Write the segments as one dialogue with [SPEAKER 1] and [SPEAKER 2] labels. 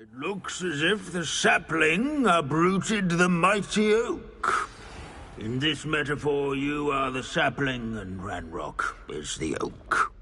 [SPEAKER 1] It looks as if the sapling uprooted the mighty oak. In this metaphor, you are the sapling and Ranrock is the oak.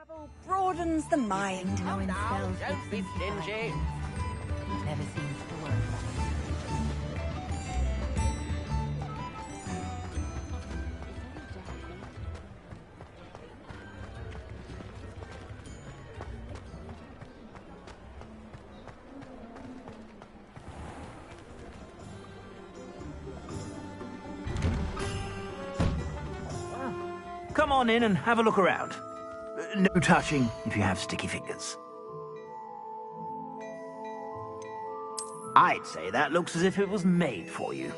[SPEAKER 2] Travel broadens the mind.
[SPEAKER 3] Knowing spells
[SPEAKER 4] Don't be stingy.
[SPEAKER 3] never seems to work.
[SPEAKER 5] Come on in and have a look around. No touching if you have sticky fingers. I'd say that looks as if it was made for you.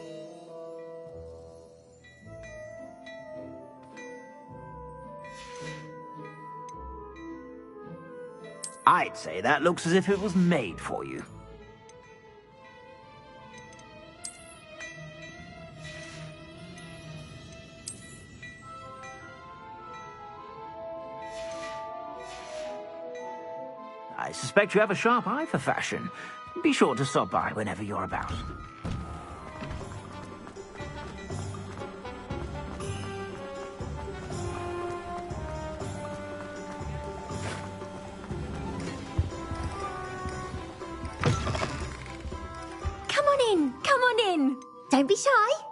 [SPEAKER 5] I'd say that looks as if it was made for you. I suspect you have a sharp eye for fashion. Be sure to stop by whenever you're about.
[SPEAKER 4] Come on in, come on in. Don't be shy.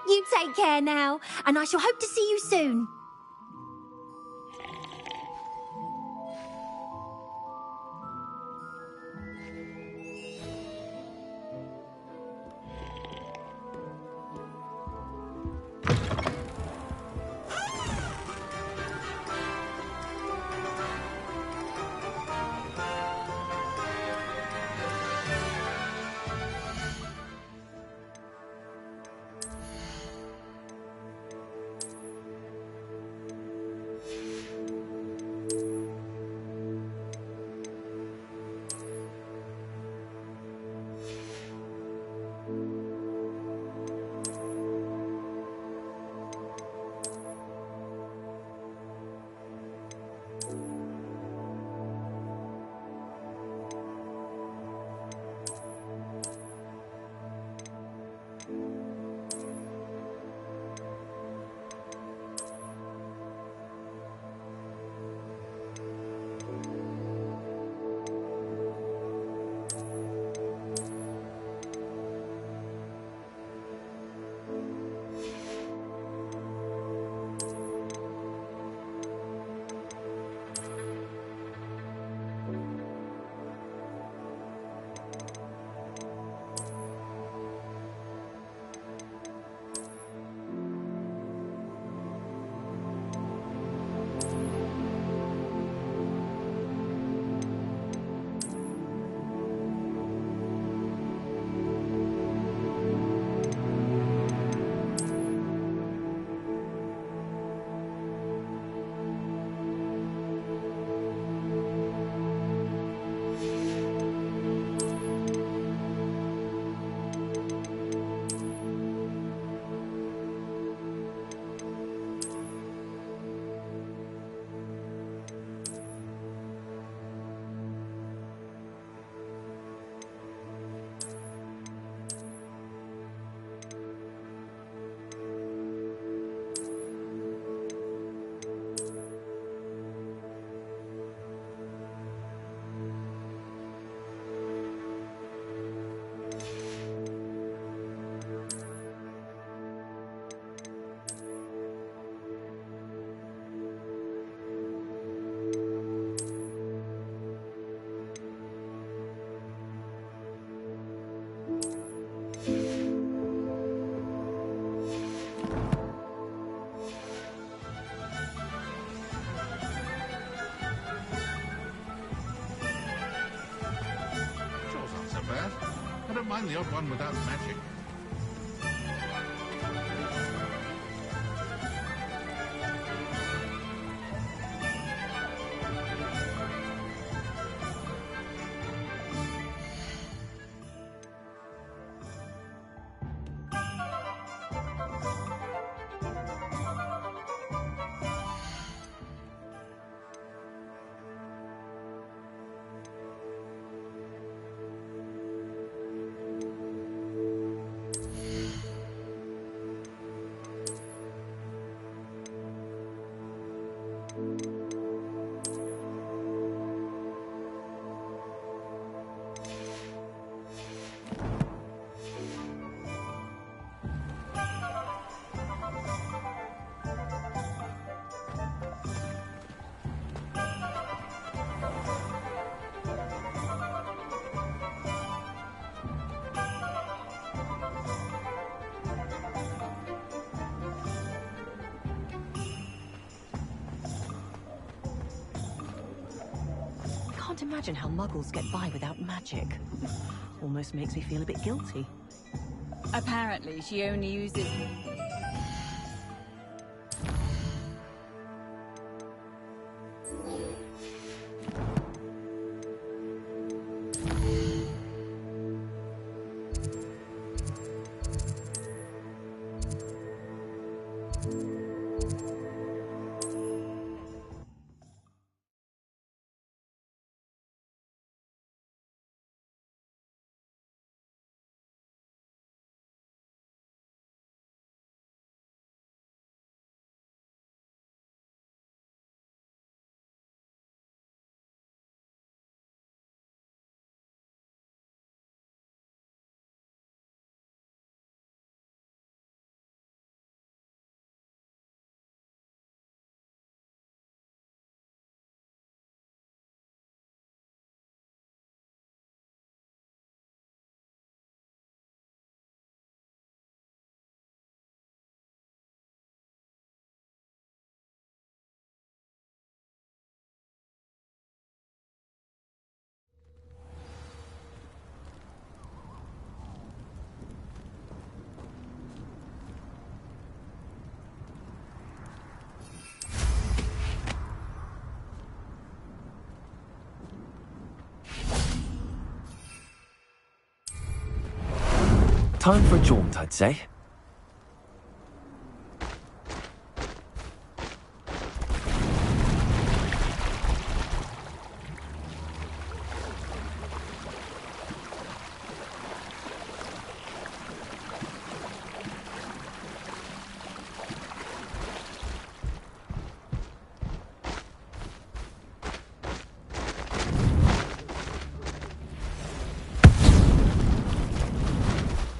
[SPEAKER 4] You take care now, and I shall hope to see you soon.
[SPEAKER 6] don't mind the odd one without magic.
[SPEAKER 3] Can't imagine how muggles get by without magic. Almost makes me feel a bit guilty.
[SPEAKER 2] Apparently, she only uses...
[SPEAKER 7] Time for a jaunt, I'd say.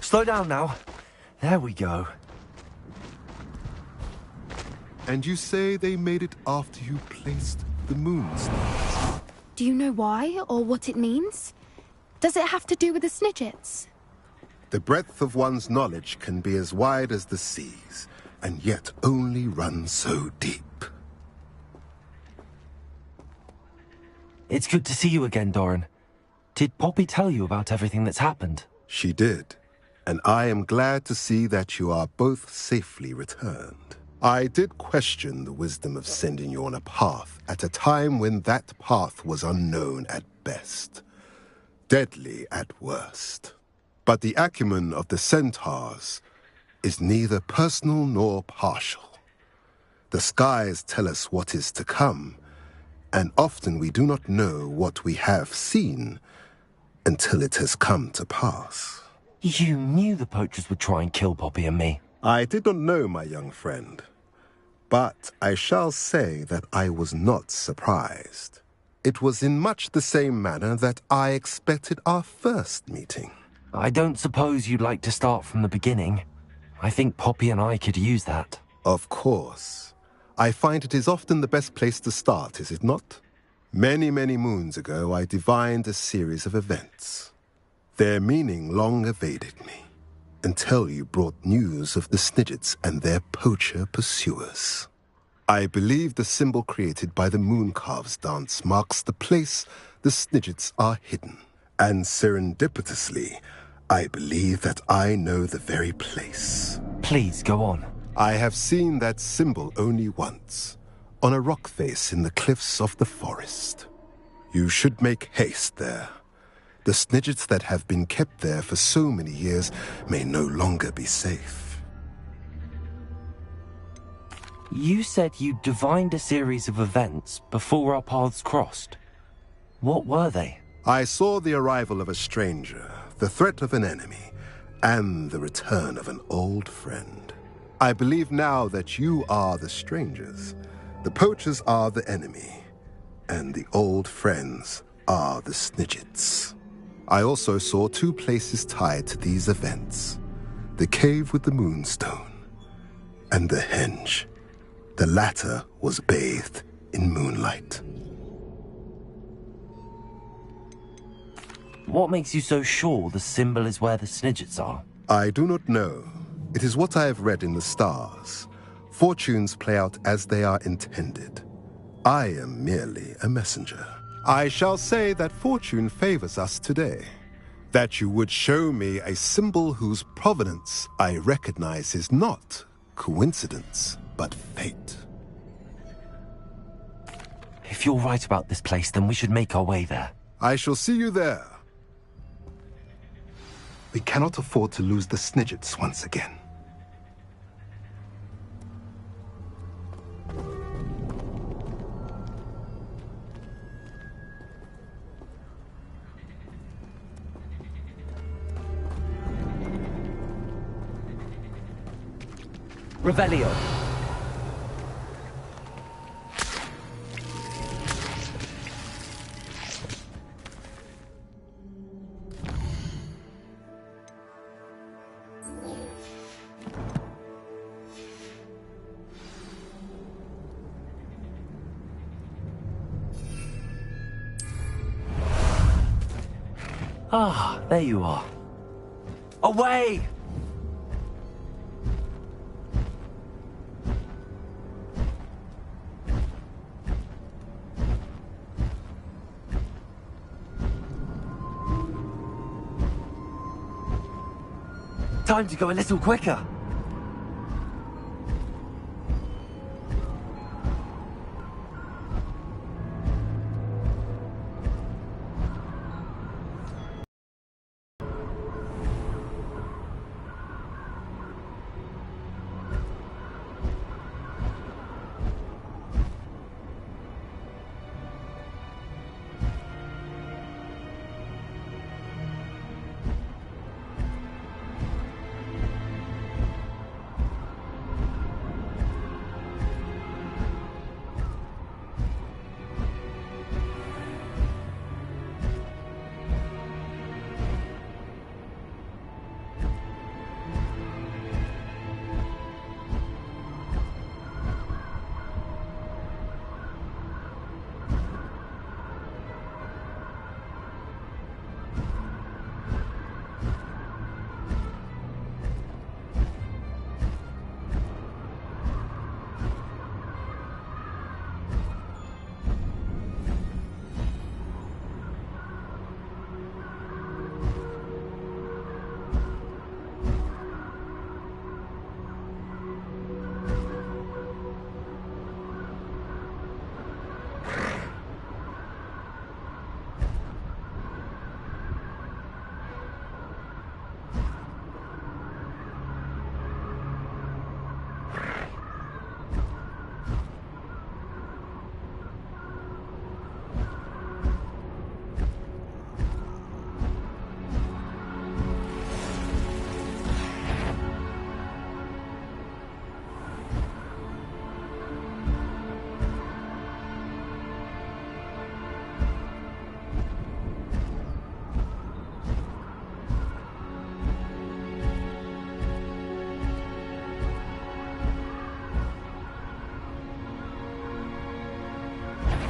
[SPEAKER 7] Slow down now. There we go.
[SPEAKER 8] And you say they made it after you placed the moonstars?
[SPEAKER 9] Do you know why, or what it means? Does it have to do with the Snidgets?
[SPEAKER 8] The breadth of one's knowledge can be as wide as the seas, and yet only run so deep.
[SPEAKER 7] It's good to see you again, Doran. Did Poppy tell you about everything that's happened?
[SPEAKER 8] She did, and I am glad to see that you are both safely returned. I did question the wisdom of sending you on a path at a time when that path was unknown at best, deadly at worst. But the acumen of the centaurs is neither personal nor partial. The skies tell us what is to come, and often we do not know what we have seen until it has come to pass.
[SPEAKER 7] You knew the poachers would try and kill Poppy and me.
[SPEAKER 8] I did not know, my young friend, but I shall say that I was not surprised. It was in much the same manner that I expected our first meeting.
[SPEAKER 7] I don't suppose you'd like to start from the beginning. I think Poppy and I could use that.
[SPEAKER 8] Of course. I find it is often the best place to start, is it not? Many, many moons ago, I divined a series of events. Their meaning long evaded me, until you brought news of the Snidgets and their poacher pursuers. I believe the symbol created by the Mooncalves dance marks the place the Snidgets are hidden. And serendipitously, I believe that I know the very place.
[SPEAKER 7] Please, go on.
[SPEAKER 8] I have seen that symbol only once, on a rock face in the cliffs of the forest. You should make haste there. The snidgets that have been kept there for so many years may no longer be safe.
[SPEAKER 7] You said you divined a series of events before our paths crossed. What were they?
[SPEAKER 8] I saw the arrival of a stranger, the threat of an enemy, and the return of an old friend. I believe now that you are the strangers, the poachers are the enemy, and the old friends are the snidgets. I also saw two places tied to these events: the cave with the moonstone and the henge. The latter was bathed in moonlight.
[SPEAKER 7] What makes you so sure the symbol is where the snidgets are?
[SPEAKER 8] I do not know. It is what I have read in the stars. Fortunes play out as they are intended. I am merely a messenger. I shall say that fortune favors us today. That you would show me a symbol whose provenance I recognize is not coincidence, but fate.
[SPEAKER 7] If you're right about this place, then we should make our way there.
[SPEAKER 8] I shall see you there. We cannot afford to lose the snidgets once again.
[SPEAKER 7] Revelio. Ah, there you are. Away! Time to go a little quicker.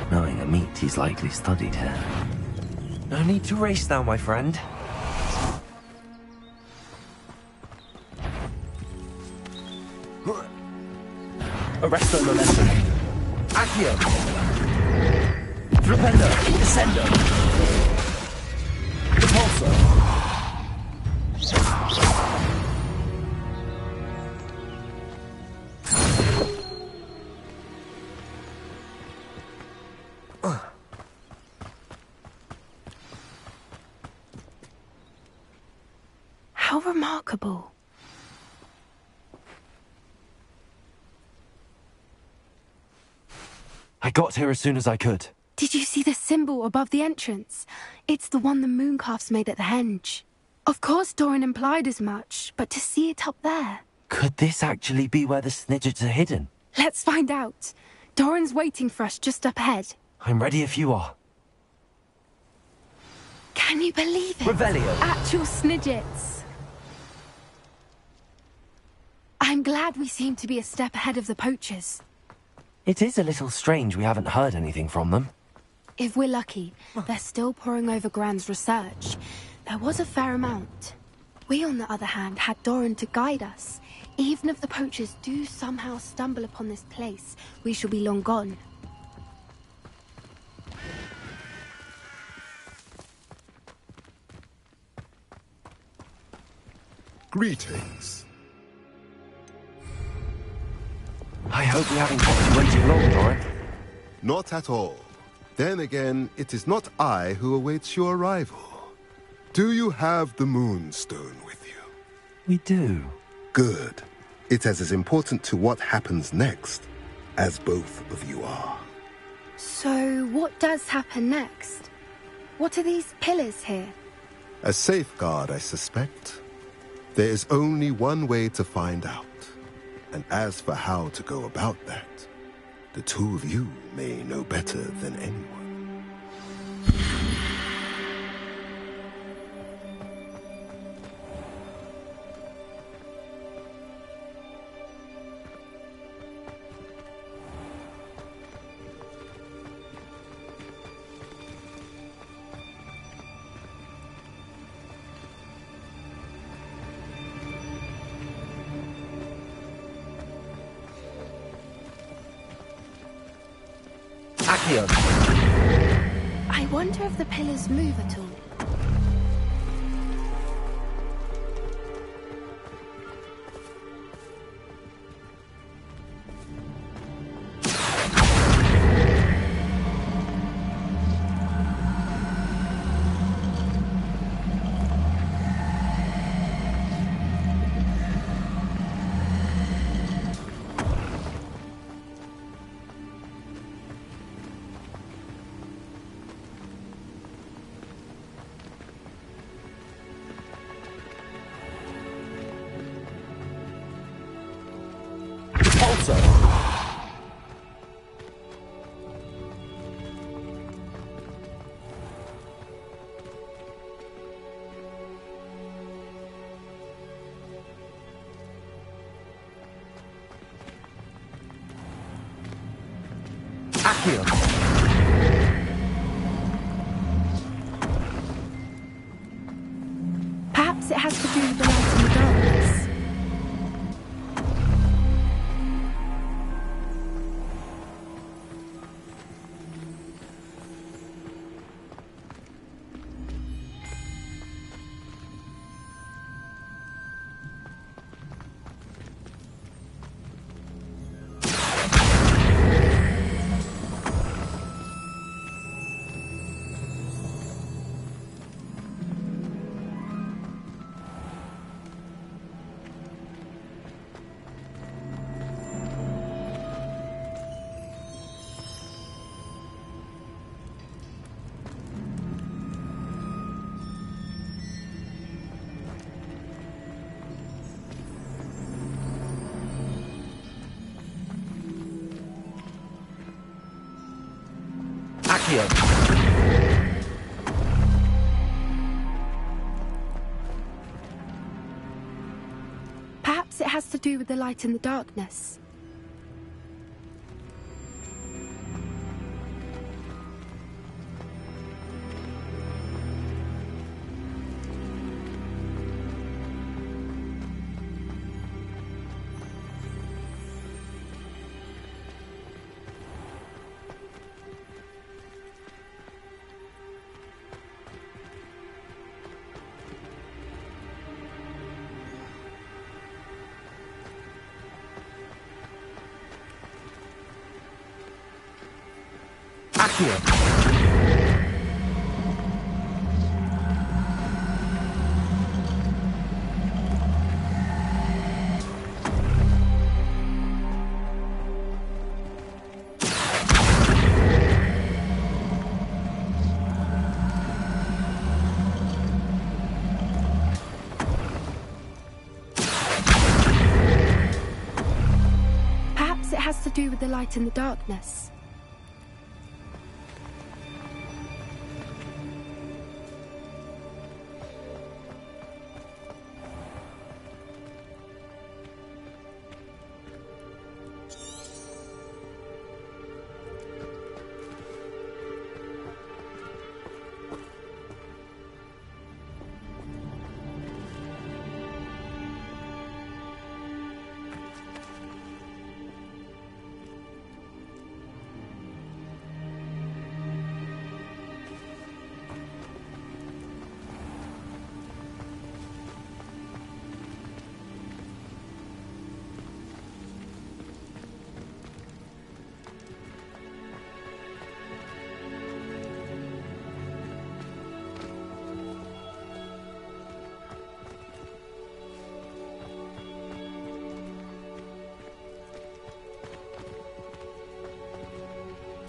[SPEAKER 7] Knowing a meat, he's likely studied here. No need to race now, my friend. Arresto momentum. Accio. Flipendo. Descendo. Repulsor.
[SPEAKER 9] remarkable.
[SPEAKER 7] I got here as soon as I could.
[SPEAKER 9] Did you see the symbol above the entrance? It's the one the mooncalfs made at the henge. Of course Doran implied as much, but to see it up there...
[SPEAKER 7] Could this actually be where the Snidgets are hidden?
[SPEAKER 9] Let's find out. Doran's waiting for us just up ahead.
[SPEAKER 7] I'm ready if you are.
[SPEAKER 9] Can you believe it?
[SPEAKER 7] Revelio.
[SPEAKER 9] Actual Snidgets. I'm glad we seem to be a step ahead of the poachers.
[SPEAKER 7] It is a little strange we haven't heard anything from them.
[SPEAKER 9] If we're lucky, they're still poring over Gran's research. There was a fair amount. We, on the other hand, had Doran to guide us. Even if the poachers do somehow stumble upon this place, we shall be long gone.
[SPEAKER 8] Greetings.
[SPEAKER 7] I hope we haven't kept you waiting long, Doran.
[SPEAKER 8] Not at all. Then again, it is not I who awaits your arrival. Do you have the Moonstone with you?
[SPEAKER 7] We do.
[SPEAKER 8] Good. It is as important to what happens next as both of you are.
[SPEAKER 9] So, what does happen next? What are these pillars here?
[SPEAKER 8] A safeguard, I suspect. There is only one way to find out. And as for how to go about that, the two of you may know better than anyone.
[SPEAKER 7] Accio.
[SPEAKER 9] I wonder if the pillars move at all.
[SPEAKER 7] Accio.
[SPEAKER 9] Perhaps it has to do with the light and the darkness.
[SPEAKER 7] Accio.
[SPEAKER 9] Perhaps it has to do with the light and the darkness.
[SPEAKER 7] Accio.
[SPEAKER 9] has to do with the light and the darkness.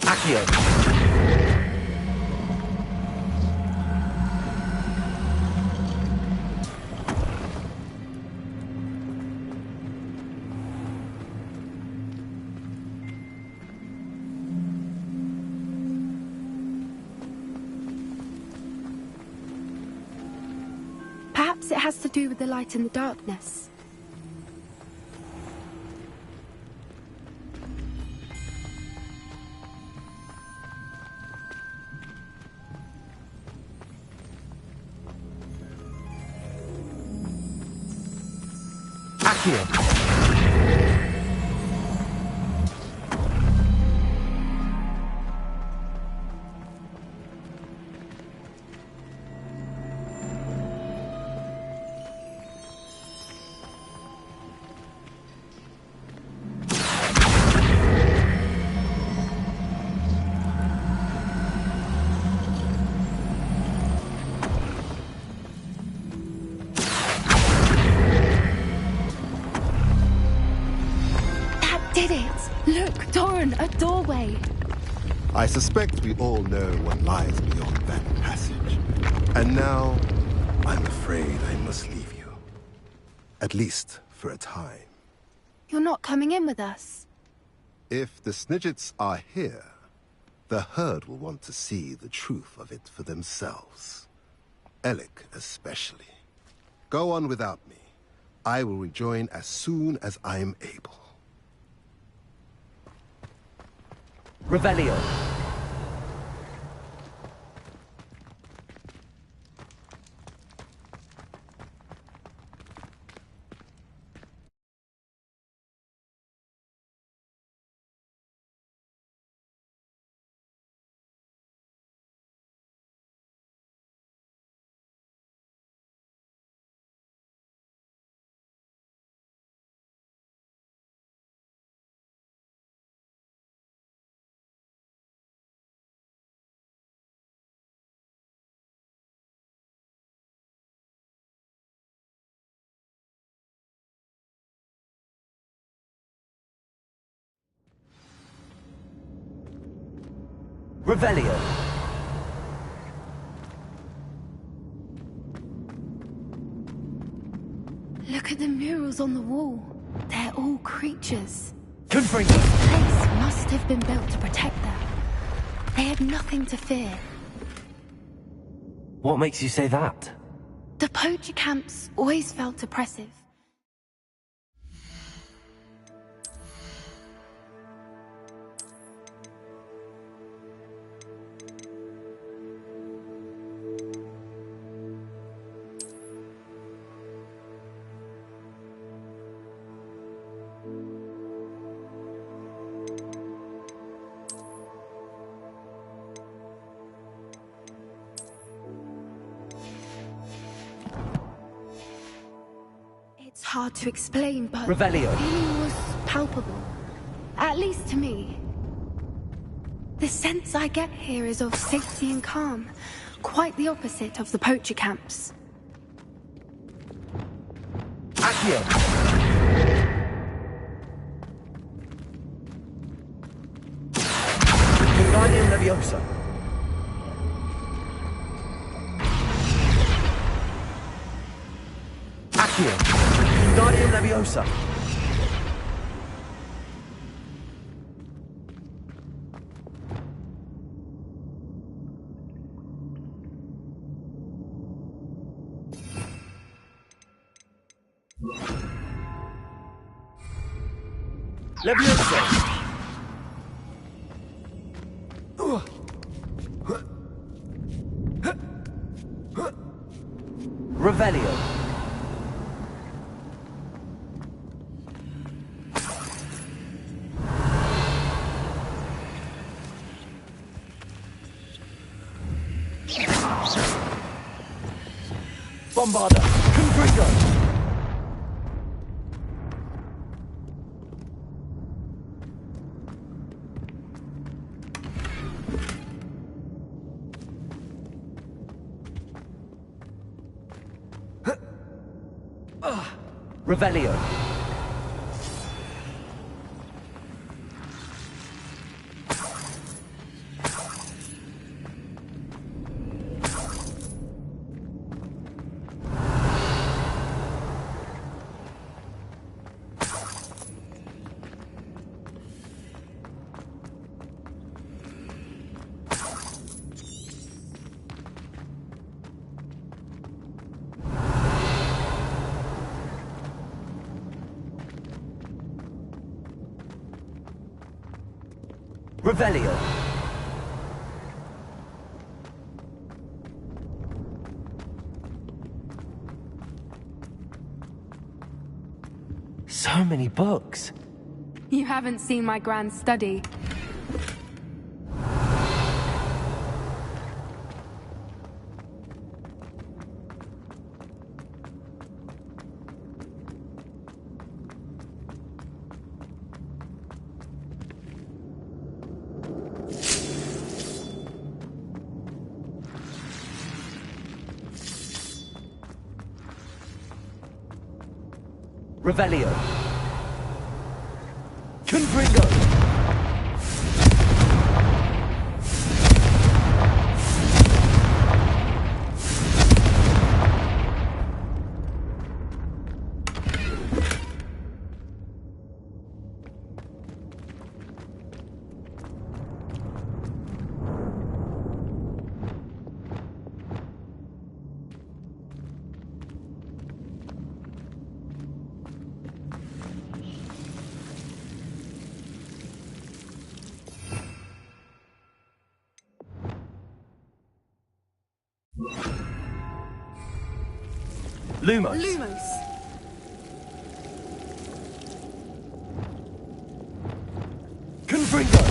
[SPEAKER 7] Accio.
[SPEAKER 9] Perhaps it has to do with the light and the darkness.
[SPEAKER 7] Accio.
[SPEAKER 9] Did it! Look, Doran, a doorway!
[SPEAKER 8] I suspect we all know what lies beyond that passage. And now, I'm afraid I must leave you. At least for a time.
[SPEAKER 9] You're not coming in with us.
[SPEAKER 8] If the Snidgets are here, the herd will want to see the truth of it for themselves. Alec especially. Go on without me. I will rejoin as soon as I'm able.
[SPEAKER 7] Revelio. Revelio.
[SPEAKER 9] Look at the murals on the wall. They're all creatures.
[SPEAKER 7] Confringo.
[SPEAKER 9] This place must have been built to protect them. They had nothing to fear.
[SPEAKER 7] What makes you say that?
[SPEAKER 9] The poacher camps always felt oppressive. It's hard to explain, but
[SPEAKER 7] Revelio.
[SPEAKER 9] the feeling was palpable. At least to me. The sense I get here is of safety and calm. Quite the opposite of the poacher camps.
[SPEAKER 7] Accio. Wingardium Leviosa. Accio. Wingardium Leviosa.
[SPEAKER 5] Leviosa! Revelio. Bombarda. Confringo. Revelio. Revelio.
[SPEAKER 7] So many books.
[SPEAKER 9] You haven't seen my grand study.
[SPEAKER 5] Revelio. Confringo. Lumos.
[SPEAKER 9] Lumos.
[SPEAKER 5] Confringo.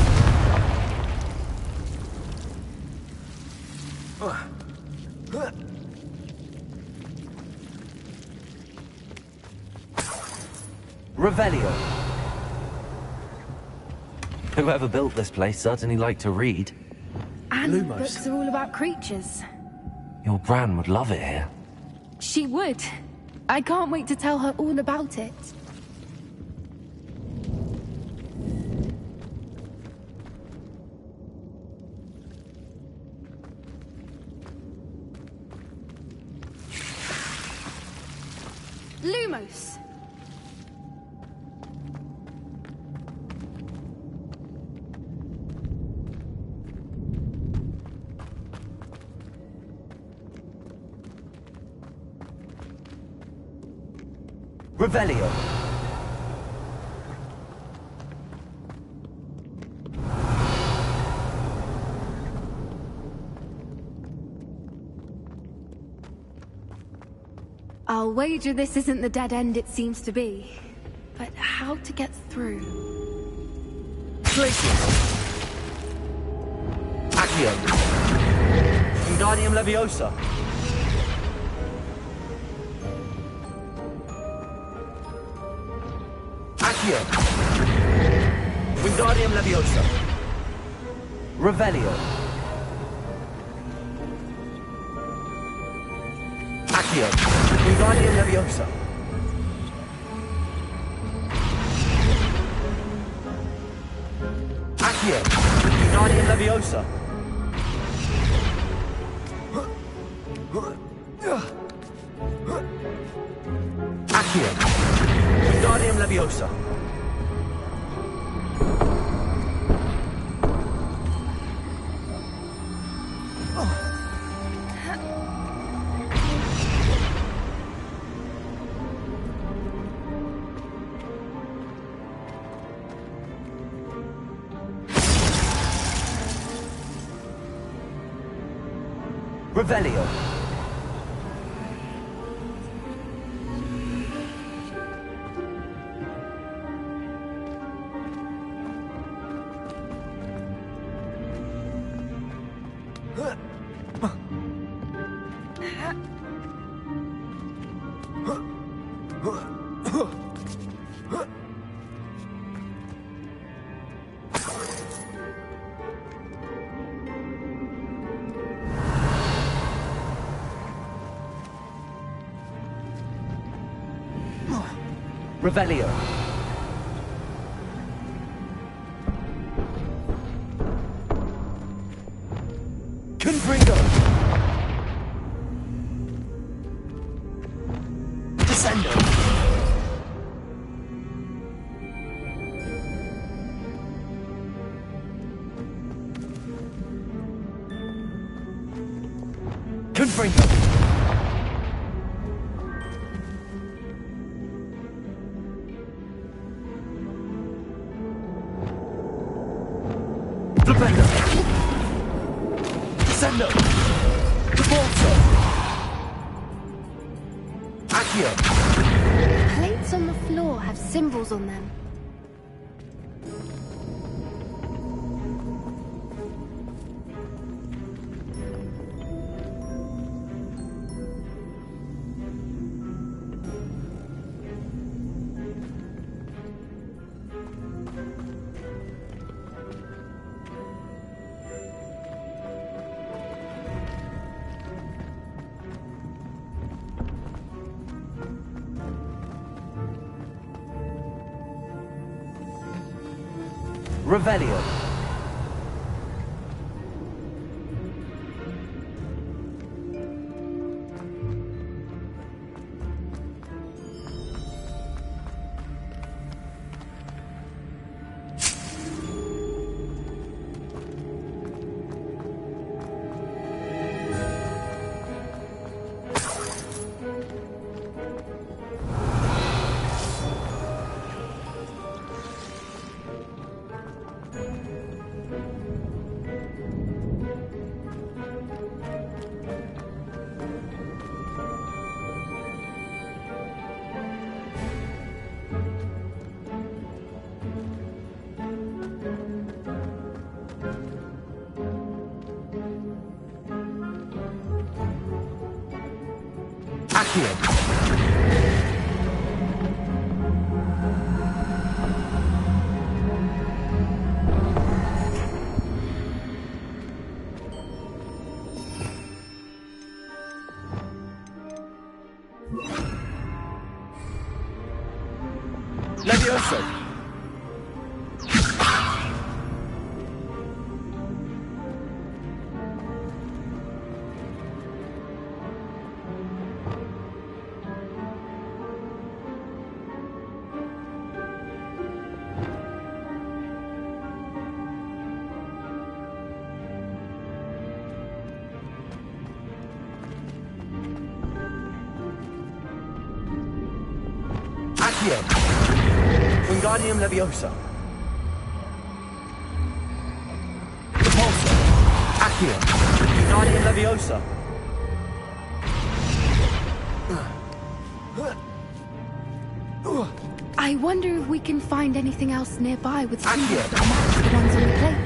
[SPEAKER 5] Revelio.
[SPEAKER 7] Whoever built this place certainly liked to read.
[SPEAKER 9] And
[SPEAKER 5] Lumos.
[SPEAKER 9] books are all about creatures.
[SPEAKER 7] Your Gran would love it here.
[SPEAKER 9] She would. I can't wait to tell her all about it. Lumos.
[SPEAKER 5] Revelio.
[SPEAKER 9] I'll wager this isn't the dead end it seems to be. But how to get through?
[SPEAKER 5] Glacius. Accio. Wingardium Leviosa. Accio. Wingardium Leviosa. Revelio. Accio. Wingardium Leviosa. Accio. Wingardium Leviosa. Accio. Wingardium Leviosa.
[SPEAKER 7] Revelio. Revelio. Confringo. Descendo. Confringo. Flipendo. Descendo. Devolto. Accio.
[SPEAKER 9] Plates on the floor have symbols on them.
[SPEAKER 7] Revelio.
[SPEAKER 6] Accio.
[SPEAKER 7] Levioso.
[SPEAKER 6] Accio.
[SPEAKER 7] Wingardium Leviosa.
[SPEAKER 6] Accio.
[SPEAKER 7] Wingardium Leviosa.
[SPEAKER 9] I wonder if we can find anything else nearby with symbols that match the ones on the plates.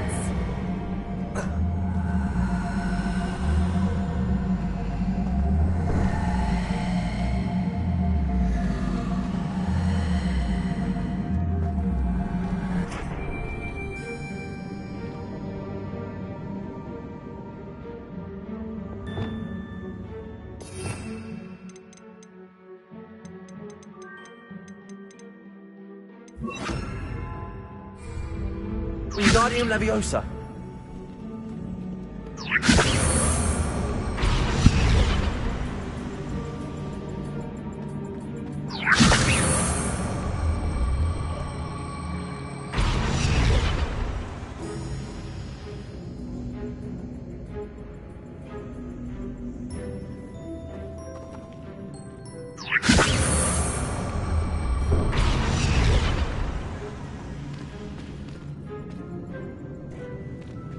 [SPEAKER 7] Wingardium Leviosa.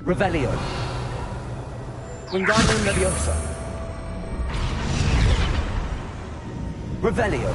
[SPEAKER 7] Revelio. Wingardium Leviosa. Revelio.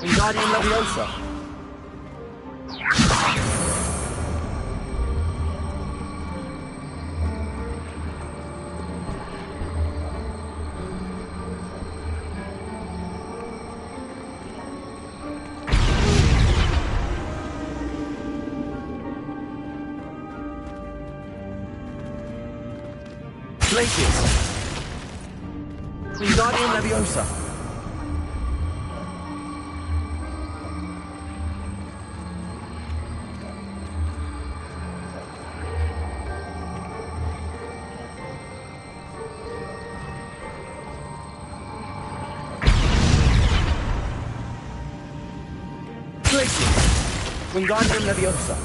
[SPEAKER 7] Wingardium Leviosa. Glacius. Wingardium Leviosa. Wingardium Leviosa.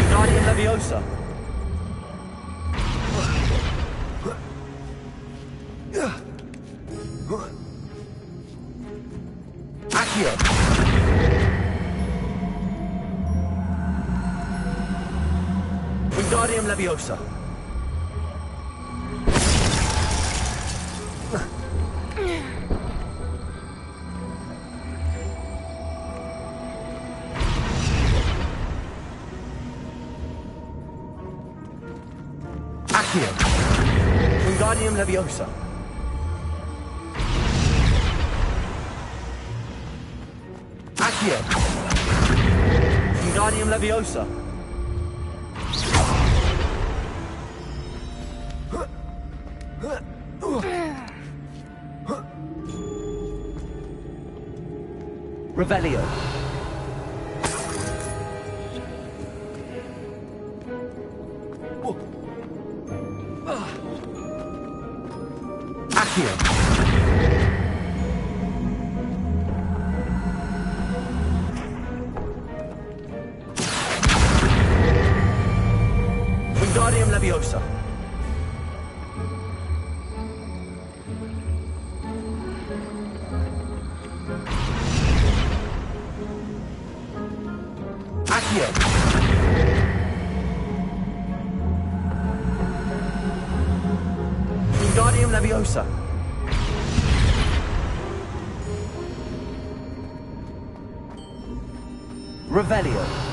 [SPEAKER 7] Wingardium Leviosa. Accio. Wingardium Leviosa. Accio. Wingardium Leviosa. Accio. Wingardium Leviosa. Revelio. Accio. Wingardium Leviosa. Accio. Wingardium Leviosa. Revelio.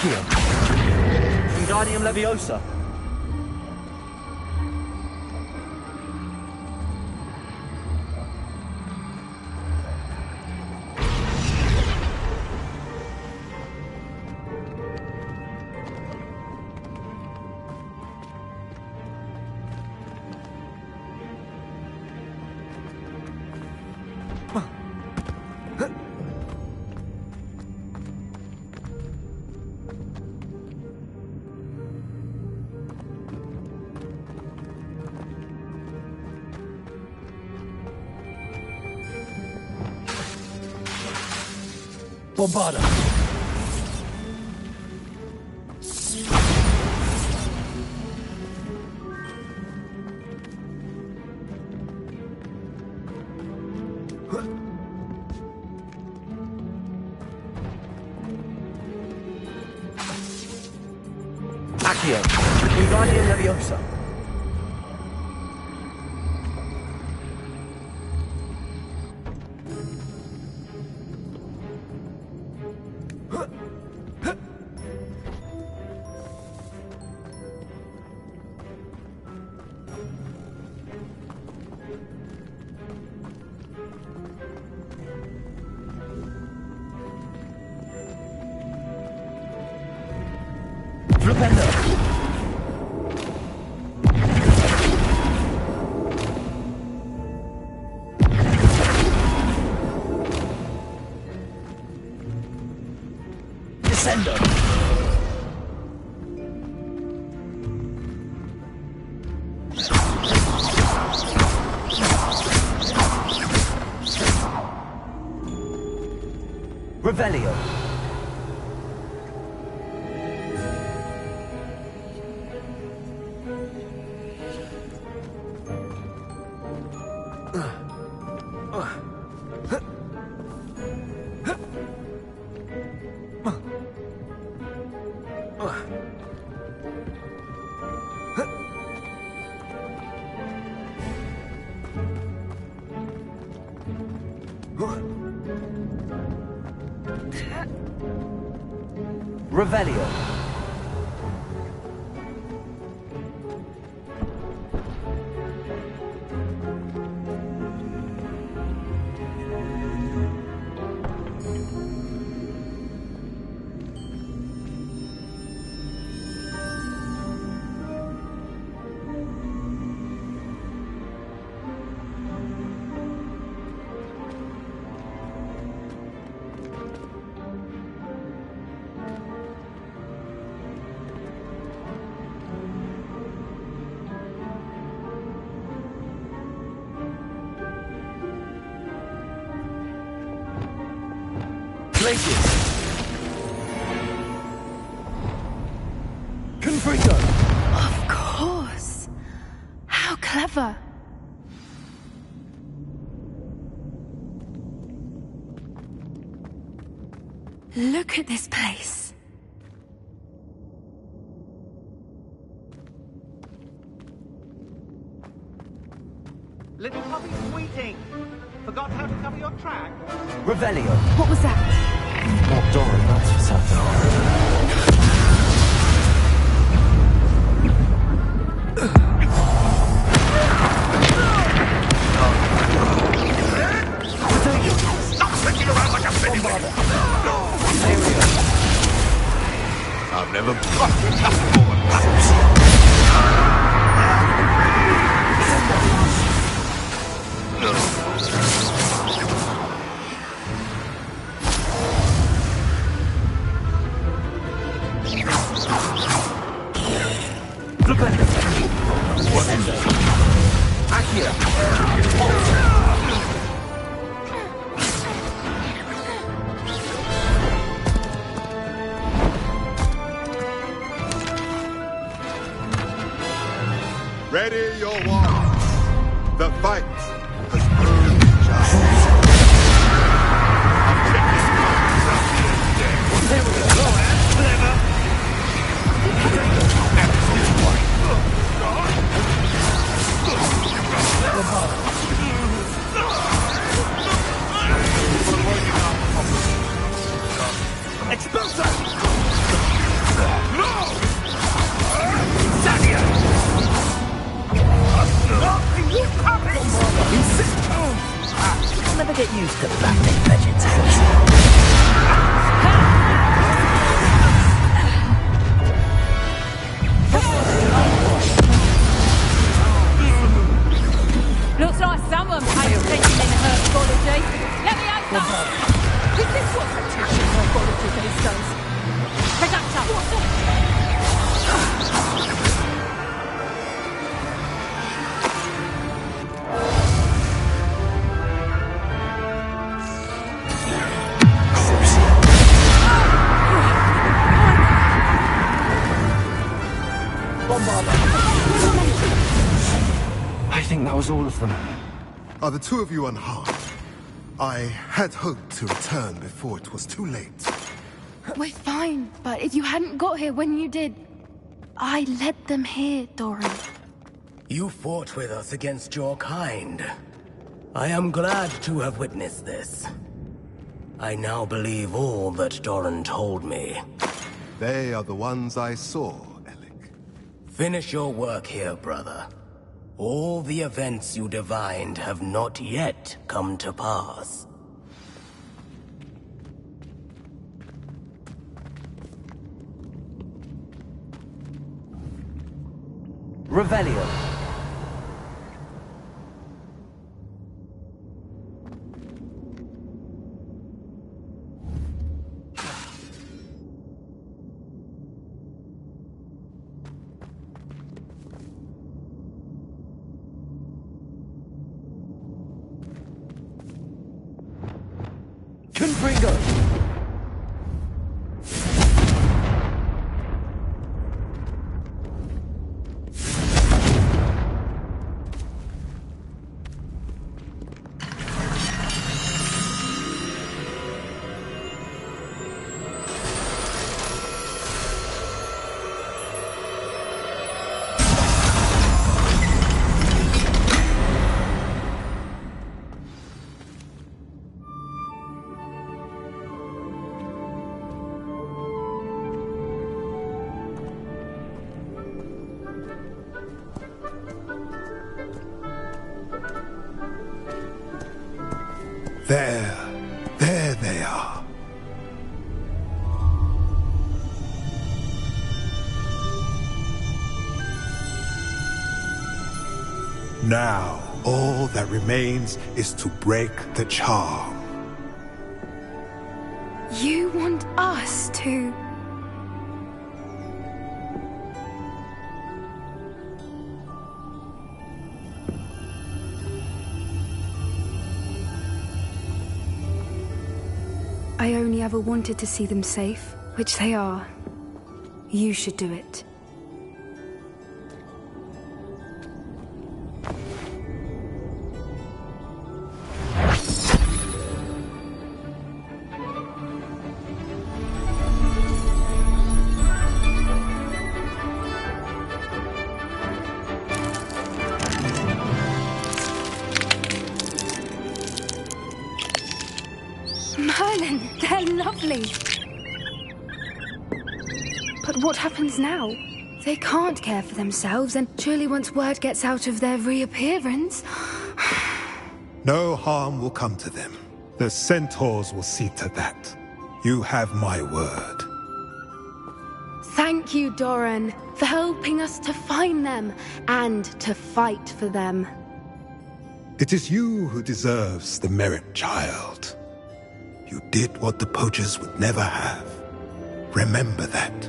[SPEAKER 7] Accio. Wingardium Leviosa. Bombarda. Accio. Wingardium Leviosa. Flipendo. Descendo. Revelio. Revelio. Places. Confringo.
[SPEAKER 9] Of course. How clever. Look at this place.
[SPEAKER 6] Little puppy sweeting. Forgot how to cover your track?
[SPEAKER 7] Revelio.
[SPEAKER 9] What was that?
[SPEAKER 7] Not Doran, that's for certain.
[SPEAKER 1] Stop switching around like a spinning wheel! I've never busted up
[SPEAKER 8] Ready your wands. The fight has burned giants.
[SPEAKER 1] I'll take this mountains out the end day. There we go. That's clever. That's this way.
[SPEAKER 5] Expulsor! Get used to battling vegetarians.
[SPEAKER 2] Looks like someone paid attention in herbology. Let me have that. Is this what they teach in herbology these days? Conductor!
[SPEAKER 7] I think that was all of them.
[SPEAKER 8] Are the two of you unharmed? I had hoped to return before it was too late.
[SPEAKER 9] We're fine, but if you hadn't got here when you did, I led them here, Doran.
[SPEAKER 10] You fought with us against your kind. I am glad to have witnessed this. I now believe all that Doran told me.
[SPEAKER 8] They are the ones I saw, Alec.
[SPEAKER 10] Finish your work here, brother. All the events you divined have not yet come to pass.
[SPEAKER 7] Revelio. Confringo.
[SPEAKER 8] There they are. Now, all that remains is to break the charm.
[SPEAKER 9] You want us to... I only ever wanted to see them safe, which they are. You should do it. Merlin, they're lovely. But what happens now? They can't care for themselves, and surely once word gets out of their reappearance...
[SPEAKER 8] No harm will come to them. The centaurs will see to that. You have my word.
[SPEAKER 9] Thank you, Doran, for helping us to find them, and to fight for them.
[SPEAKER 8] It is you who deserves the merit, child. You did what the poachers would never have. Remember that.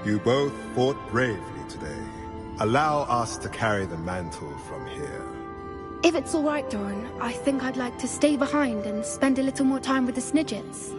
[SPEAKER 8] You both fought bravely today. Allow us to carry the mantle from here.
[SPEAKER 9] If it's all right, Doran, I think I'd like to stay behind and spend a little more time with the Snidgets.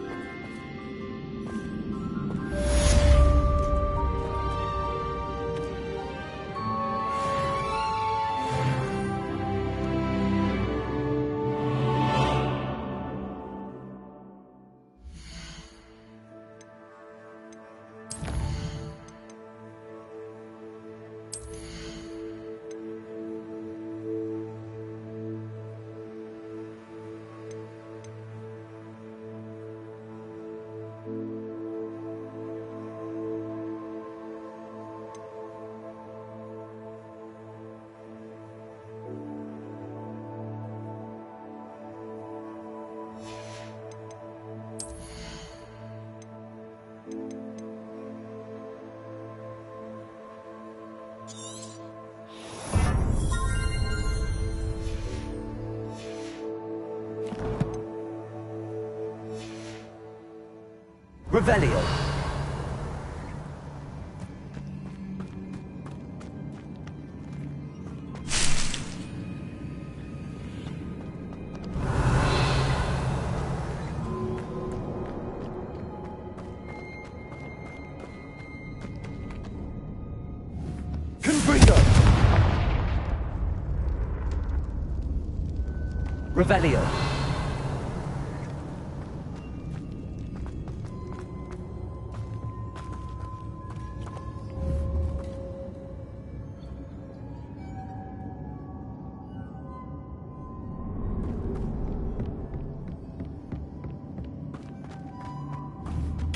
[SPEAKER 7] Revelio. Confringo. Revelio.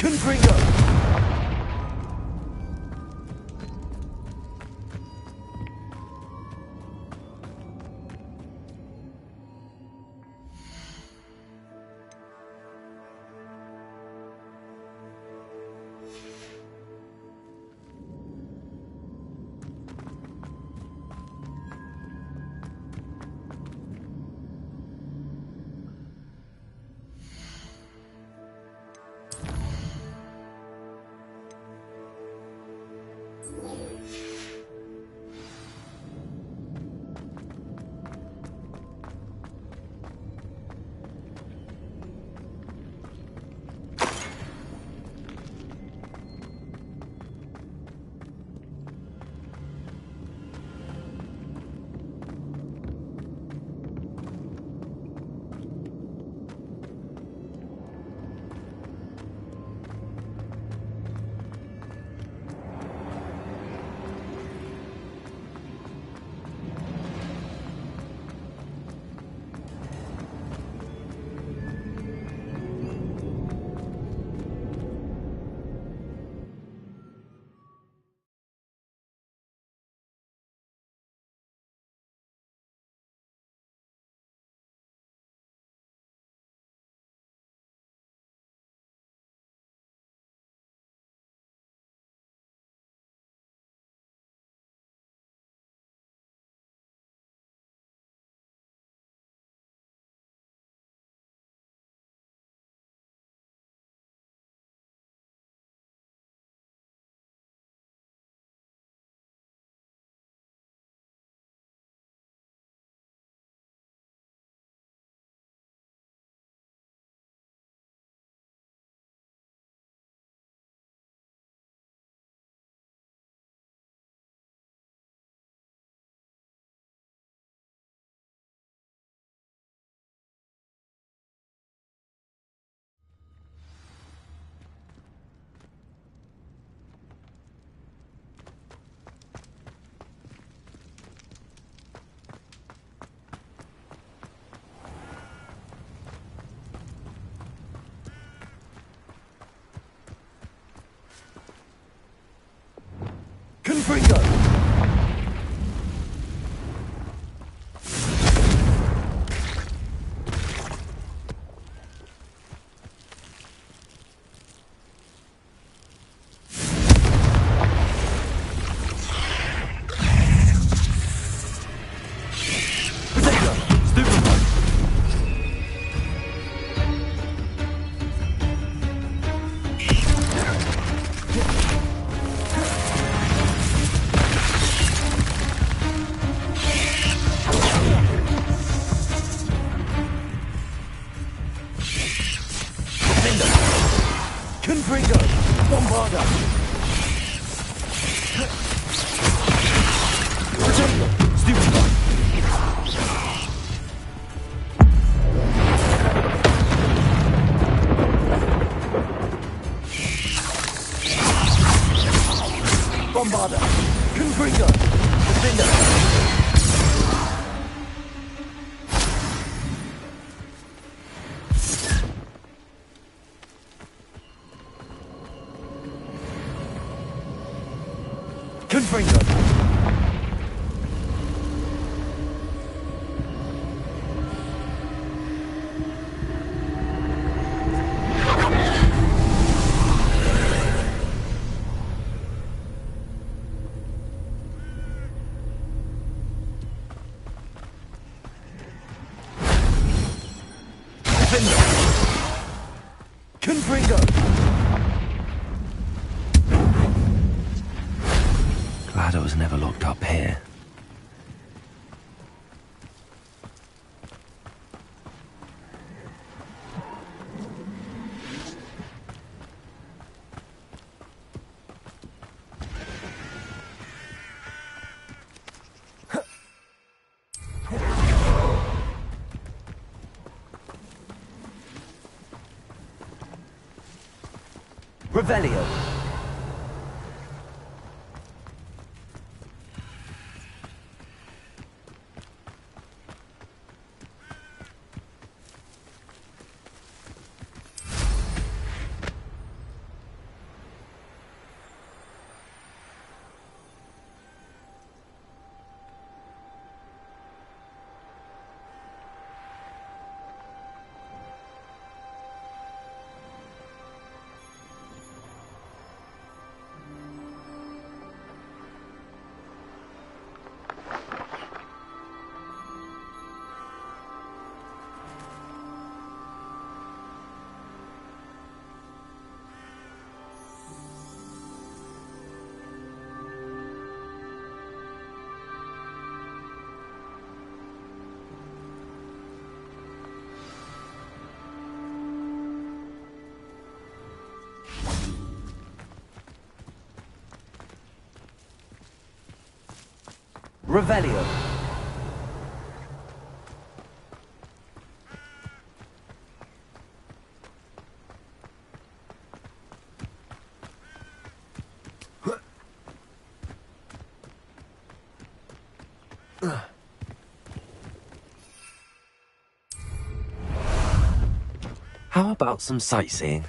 [SPEAKER 7] Confringo. Confringo. Confringo. Bombarda. Protego. Stupefy. Bombarda. Confringo. Defender. Confringo. Defender. Confringo. glad I was never locked up here. Revelio. Revelio. How about some sightseeing?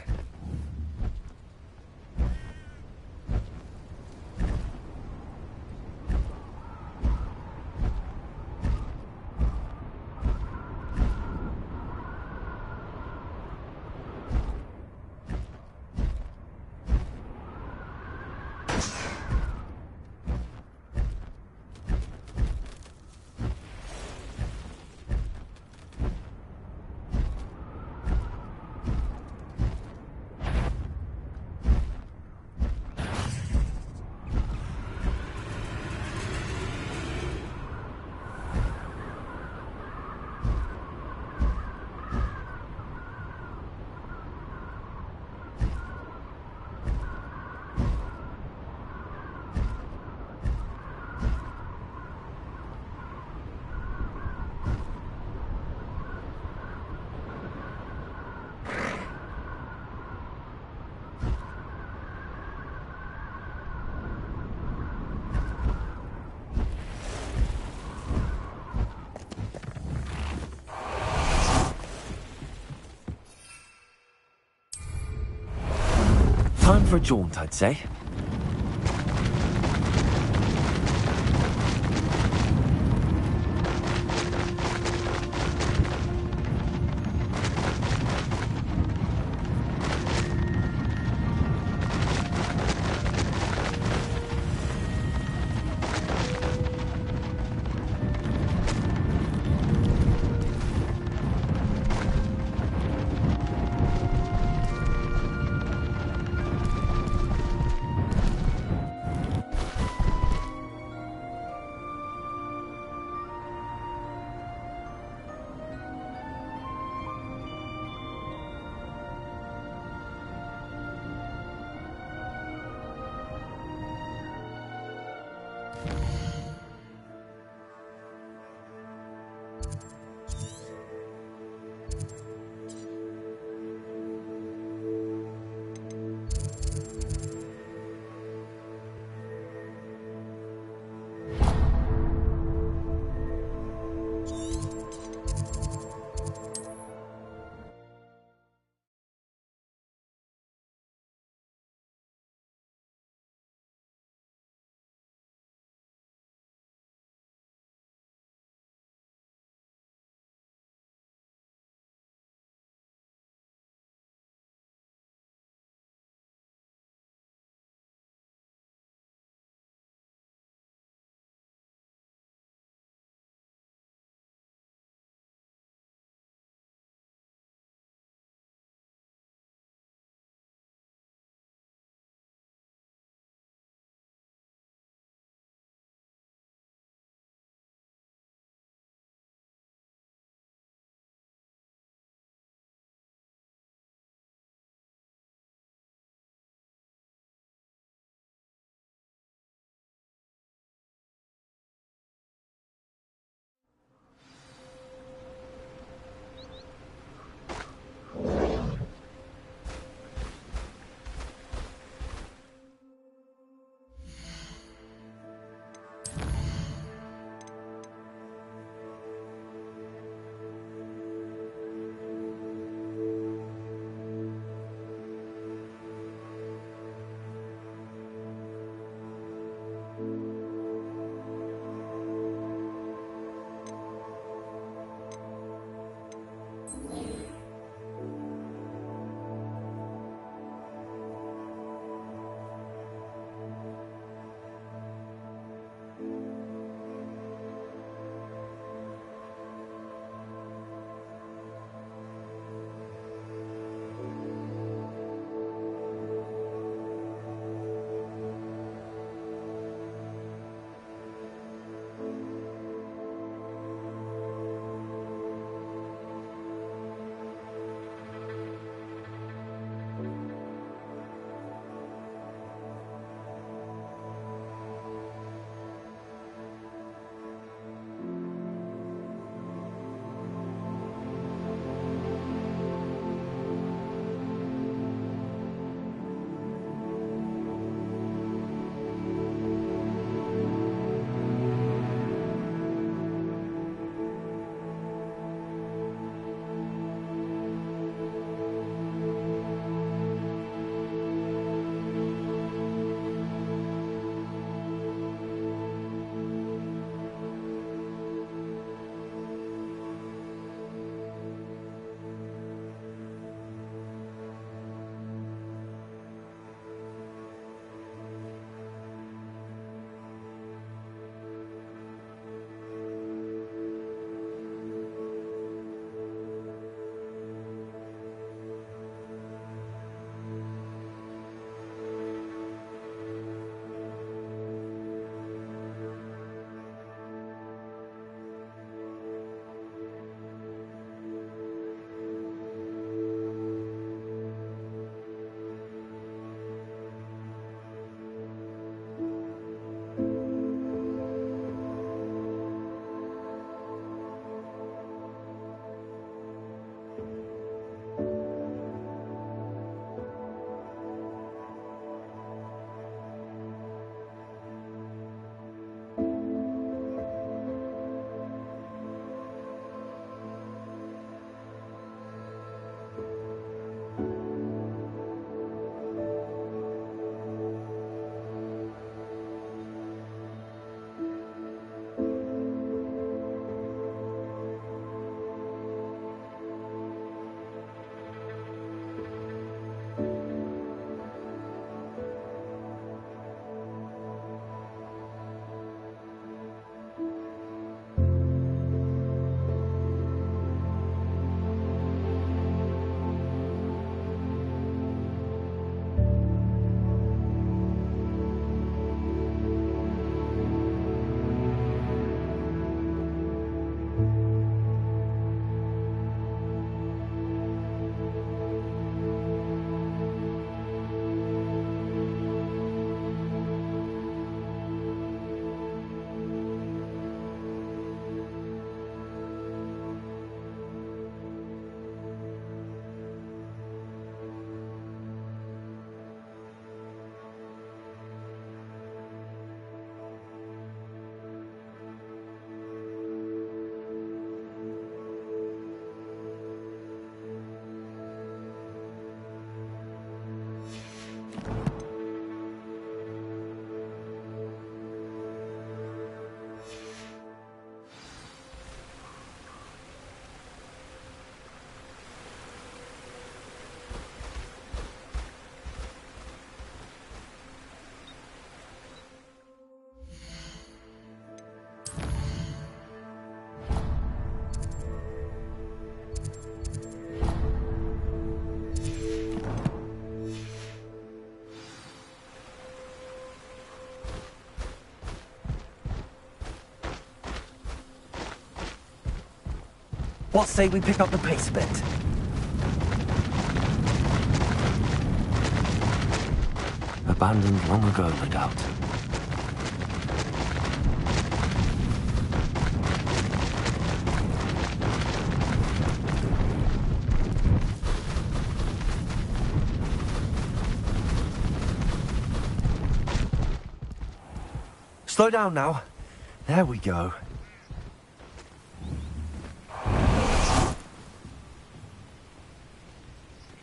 [SPEAKER 7] Time for a jaunt, I'd say. What say we pick up the pace a bit? Abandoned long ago, no doubt. Slow down now. There we go.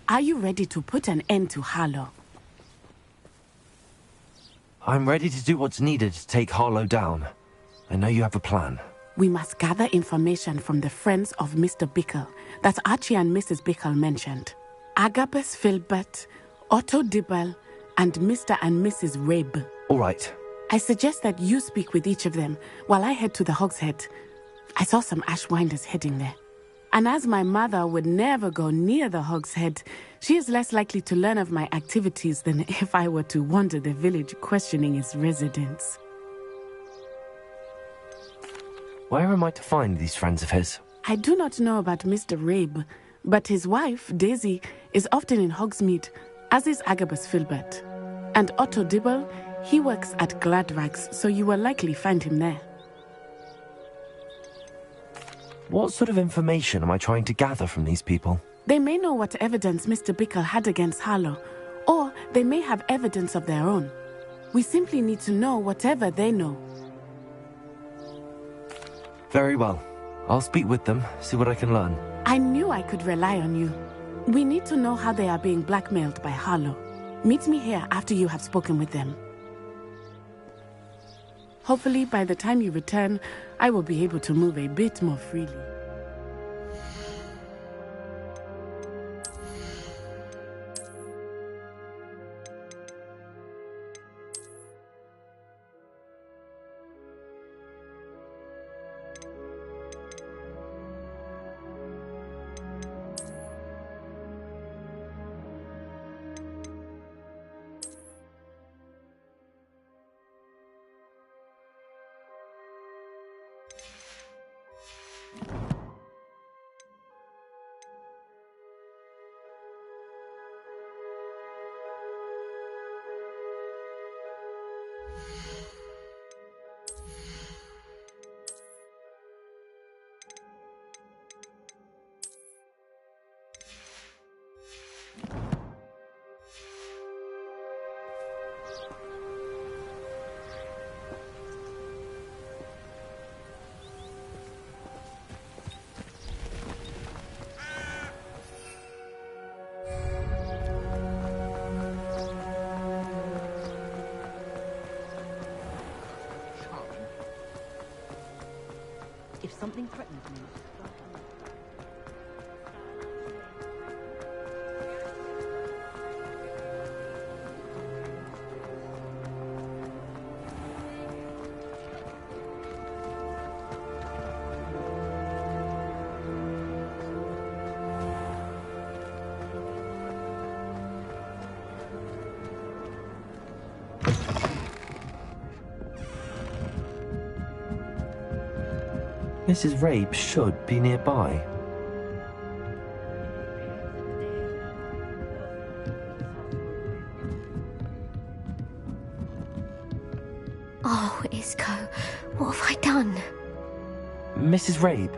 [SPEAKER 11] Are you ready to put an end to Harlow?
[SPEAKER 7] I'm ready to do what's needed to take Harlow down. I know you have a plan.
[SPEAKER 11] We must gather information from the friends of Mr. Bickle that Archie and Mrs. Bickle mentioned. Agabus Filbert, Otto Dibble, and Mr. and Mrs. Rabe.
[SPEAKER 7] All right.
[SPEAKER 11] I suggest that you speak with each of them while I head to the Hogshead. I saw some Ashwinders heading there. And as my mother would never go near the Hogshead, she is less likely to learn of my activities than if I were to wander the village questioning its residents.
[SPEAKER 7] Where am I to find these friends of his?
[SPEAKER 11] I do not know about Mr. Rabe, but his wife, Daisy, is often in Hogsmeade, as is Agabus Filbert. And Otto Dibble, he works at Gladrags, so you will likely find him there.
[SPEAKER 7] What sort of information am I trying to gather from these people?
[SPEAKER 11] They may know what evidence Mr. Bickle had against Harlow, or they may have evidence of their own. We simply need to know whatever they know.
[SPEAKER 7] Very well. I'll speak with them, see what I can learn.
[SPEAKER 11] I knew I could rely on you. We need to know how they are being blackmailed by Harlow. Meet me here after you have spoken with them. Hopefully, by the time you return, I will be able to move a bit more freely.
[SPEAKER 3] If something threatens me...
[SPEAKER 7] Mrs. Rabe should be nearby.
[SPEAKER 4] Oh, Isco, what have I done?
[SPEAKER 7] Mrs. Rabe,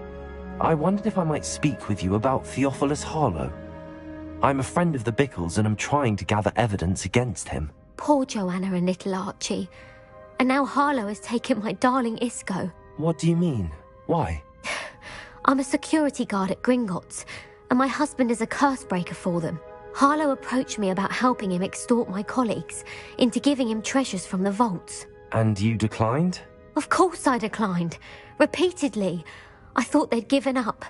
[SPEAKER 7] I wondered if I might speak with you about Theophilus Harlow. I'm a friend of the Bickles and I'm trying to gather evidence against him.
[SPEAKER 4] Poor Joanna and little Archie. And now Harlow has taken my darling Isco.
[SPEAKER 7] What do you mean? Why?
[SPEAKER 4] I'm a security guard at Gringotts, and my husband is a curse breaker for them. Harlow approached me about helping him extort my colleagues into giving him treasures from the vaults.
[SPEAKER 7] And you declined?
[SPEAKER 4] Of course I declined. Repeatedly. I thought they'd given up,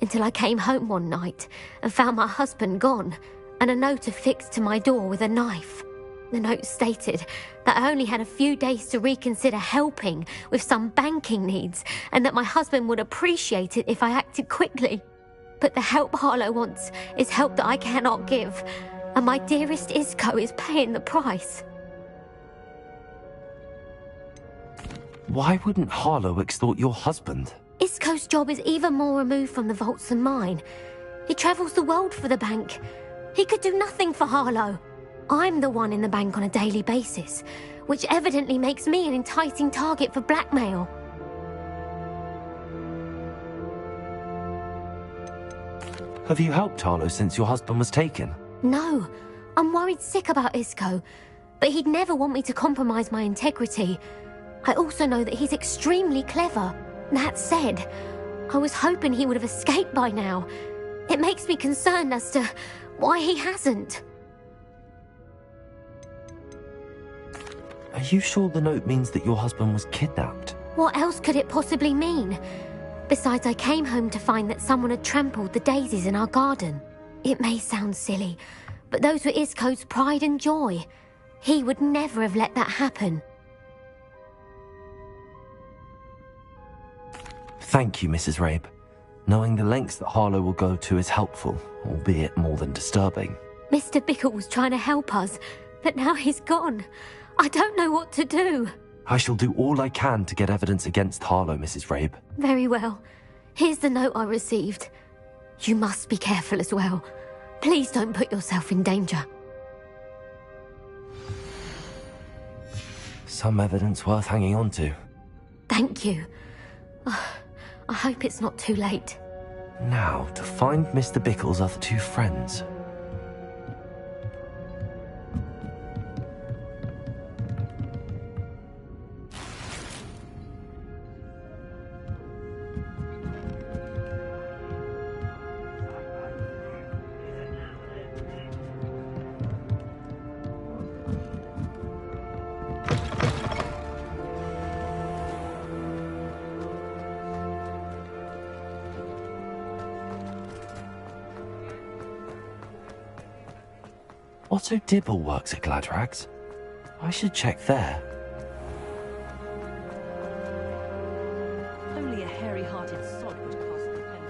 [SPEAKER 4] until I came home one night and found my husband gone, and a note affixed to my door with a knife. The note stated that I only had a few days to reconsider helping with some banking needs, and that my husband would appreciate it if I acted quickly. But the help Harlow wants is help that I cannot give, and my dearest Isco is paying the price.
[SPEAKER 7] Why wouldn't Harlow extort your husband?
[SPEAKER 4] Isco's job is even more removed from the vaults than mine. He travels the world for the bank. He could do nothing for Harlow. I'm the one in the bank on a daily basis, which evidently makes me an enticing target for blackmail.
[SPEAKER 7] Have you helped Harlow since your husband was taken?
[SPEAKER 4] No, I'm worried sick about Isco, but he'd never want me to compromise my integrity. I also know that he's extremely clever. That said, I was hoping he would have escaped by now. It makes me concerned as to why he hasn't.
[SPEAKER 7] Are you sure the note means that your husband was kidnapped?
[SPEAKER 4] What else could it possibly mean? Besides, I came home to find that someone had trampled the daisies in our garden. It may sound silly, but those were Isco's pride and joy. He would never have let that happen.
[SPEAKER 7] Thank you, Mrs. Rabe. Knowing the lengths that Harlow will go to is helpful, albeit more than disturbing.
[SPEAKER 4] Mr. Bickle was trying to help us, but now he's gone. I don't know what to do.
[SPEAKER 7] I shall do all I can to get evidence against Harlow, Mrs. Rabe.
[SPEAKER 4] Very well. Here's the note I received. You must be careful as well. Please don't put yourself in danger.
[SPEAKER 7] Some evidence worth hanging on to.
[SPEAKER 4] Thank you. I hope it's not too late.
[SPEAKER 7] Now, to find Mr. Bickle's other two friends. Otto Dibble works at Gladrags. I should check there.
[SPEAKER 3] Only a hairy-hearted sod would cast the pen.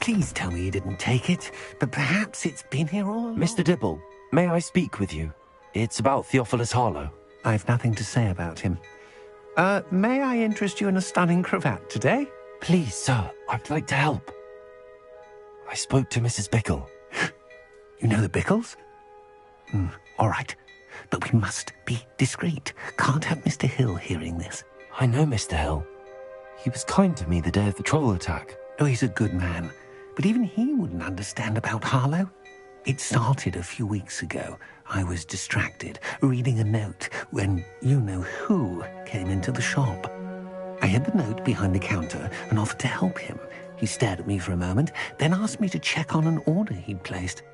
[SPEAKER 12] Please tell me you didn't take it, but perhaps it's been here all along.
[SPEAKER 7] Mr. Dibble, may I speak with you? It's about Theophilus Harlow.
[SPEAKER 12] I've nothing to say about him. May I interest you in a stunning cravat today?
[SPEAKER 7] Please, sir, I'd like to help. I spoke to Mrs. Bickle.
[SPEAKER 12] You know the Bickles? All right, but we must be discreet. Can't have Mr. Hill hearing this.
[SPEAKER 7] I know Mr. Hill. He was kind to me the day of the troll attack.
[SPEAKER 12] Oh, he's a good man, but even he wouldn't understand about Harlow. It started a few weeks ago. I was distracted, reading a note, when you-know-who came into the shop. I hid the note behind the counter and offered to help him. He stared at me for a moment, then asked me to check on an order he'd placed.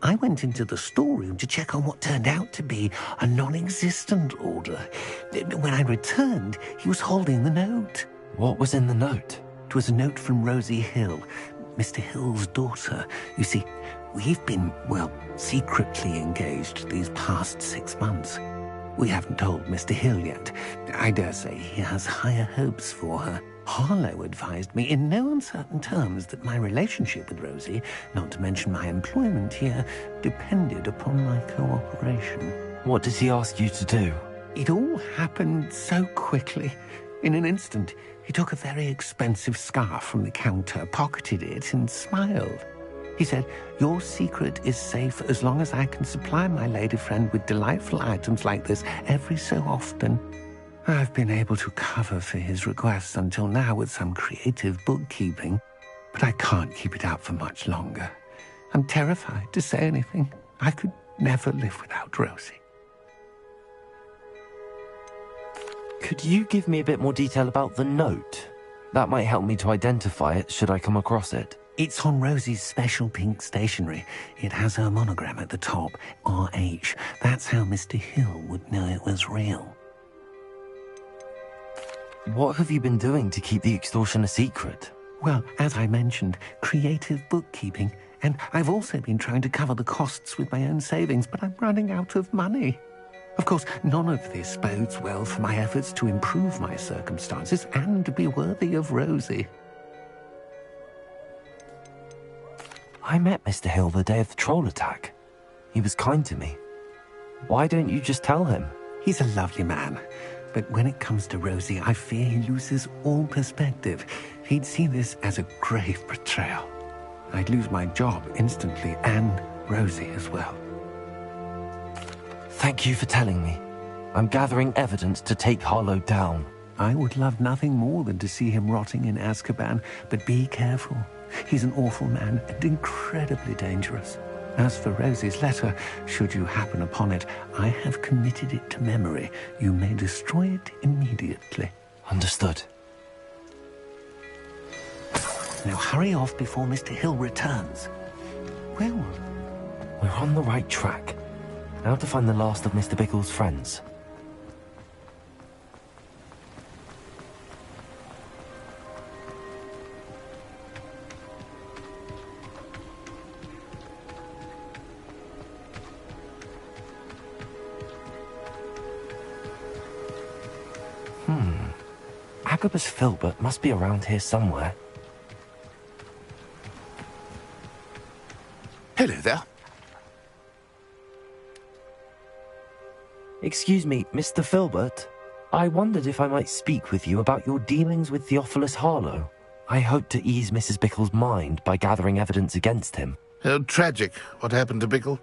[SPEAKER 12] I went into the storeroom to check on what turned out to be a non-existent order. When I returned, he was holding the note.
[SPEAKER 7] What was in the note?
[SPEAKER 12] It was a note from Rosie Hill, Mr. Hill's daughter. You see, we've been, secretly engaged these past 6 months. We haven't told Mr. Hill yet. I dare say he has higher hopes for her. Harlow advised me in no uncertain terms that my relationship with Rosie, not to mention my employment here, depended upon my cooperation.
[SPEAKER 7] What does he ask you to do?
[SPEAKER 12] It all happened so quickly. In an instant, he took a very expensive scarf from the counter, pocketed it, and smiled. He said, "Your secret is safe as long as I can supply my lady friend with delightful items like this every so often." I've been able to cover for his requests until now with some creative bookkeeping, but I can't keep it up for much longer. I'm terrified to say anything. I could never live without Rosie.
[SPEAKER 7] Could you give me a bit more detail about the note? That might help me to identify it should I come across it.
[SPEAKER 12] It's on Rosie's special pink stationery. It has her monogram at the top, RH. That's how Mr. Hill would know it was real.
[SPEAKER 7] What have you been doing to keep the extortion a secret?
[SPEAKER 12] Well, as I mentioned, creative bookkeeping. And I've also been trying to cover the costs with my own savings, but I'm running out of money. Of course, none of this bodes well for my efforts to improve my circumstances and be worthy of Rosie.
[SPEAKER 7] I met Mr. Hill the day of the troll attack. He was kind to me. Why don't you just tell him?
[SPEAKER 12] He's a lovely man, but when it comes to Rosie, I fear he loses all perspective. He'd see this as a grave betrayal. I'd lose my job instantly, and Rosie as well.
[SPEAKER 7] Thank you for telling me. I'm gathering evidence to take Harlow down.
[SPEAKER 12] I would love nothing more than to see him rotting in Azkaban, but be careful. He's an awful man and incredibly dangerous. As for Rosie's letter, should you happen upon it, I have committed it to memory. You may destroy it immediately.
[SPEAKER 7] Understood.
[SPEAKER 12] Now hurry off before Mr. Hill returns. Well,
[SPEAKER 7] we're on the right track. Now to find the last of Mr. Bickle's friends. Agabus Filbert must be around here somewhere.
[SPEAKER 1] Hello there.
[SPEAKER 7] Excuse me, Mr. Filbert. I wondered if I might speak with you about your dealings with Theophilus Harlow. I hope to ease Mrs. Bickle's mind by gathering evidence against him.
[SPEAKER 1] Oh, tragic what happened to Bickle.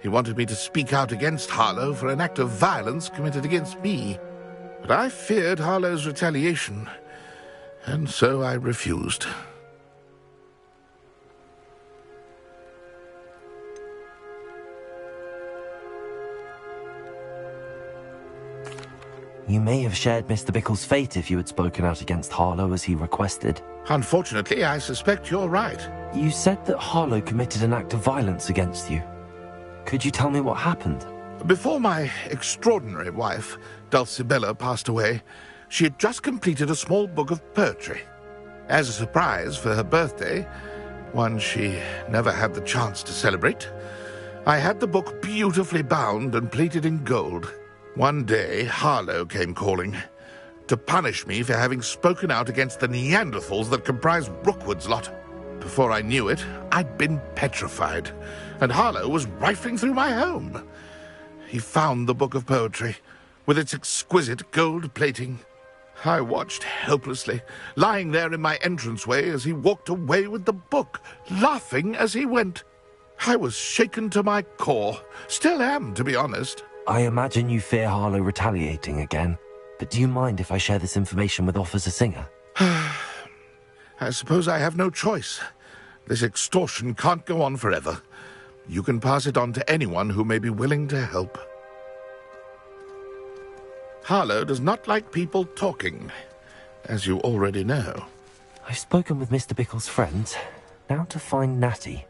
[SPEAKER 1] He wanted me to speak out against Harlow for an act of violence committed against me. But I feared Harlow's retaliation, and so I refused.
[SPEAKER 7] You may have shared Mr. Bickle's fate if you had spoken out against Harlow as he requested.
[SPEAKER 1] Unfortunately, I suspect you're right.
[SPEAKER 7] You said that Harlow committed an act of violence against you. Could you tell me what happened?
[SPEAKER 1] Before my extraordinary wife, Dulcibella, passed away, she had just completed a small book of poetry. As a surprise for her birthday, one she never had the chance to celebrate, I had the book beautifully bound and plated in gold. One day, Harlow came calling to punish me for having spoken out against the Neanderthals that comprise Rookwood's lot. Before I knew it, I'd been petrified, and Harlow was rifling through my home. He found the book of poetry, with its exquisite gold plating. I watched helplessly, lying there in my entranceway as he walked away with the book, laughing as he went. I was shaken to my core. Still am, to be honest.
[SPEAKER 7] I imagine you fear Harlow retaliating again, but do you mind if I share this information with Officer Singer?
[SPEAKER 1] I suppose I have no choice. This extortion can't go on forever. You can pass it on to anyone who may be willing to help. Harlow does not like people talking, as you already know.
[SPEAKER 7] I've spoken with Mr. Bickle's friends. Now to find Natty.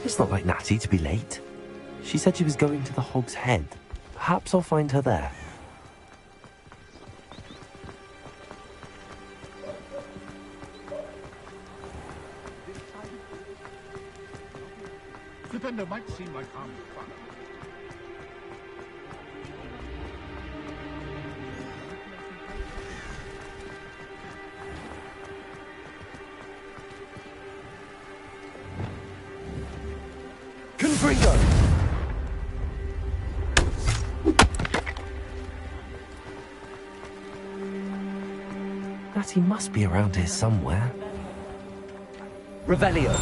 [SPEAKER 7] It's not like Natty to be late. She said she was going to the Hog's Head. Perhaps I'll find her there.
[SPEAKER 1] Flipendo might seem like harmless fun.
[SPEAKER 7] Confringo! Natty must be around here somewhere. Revelio.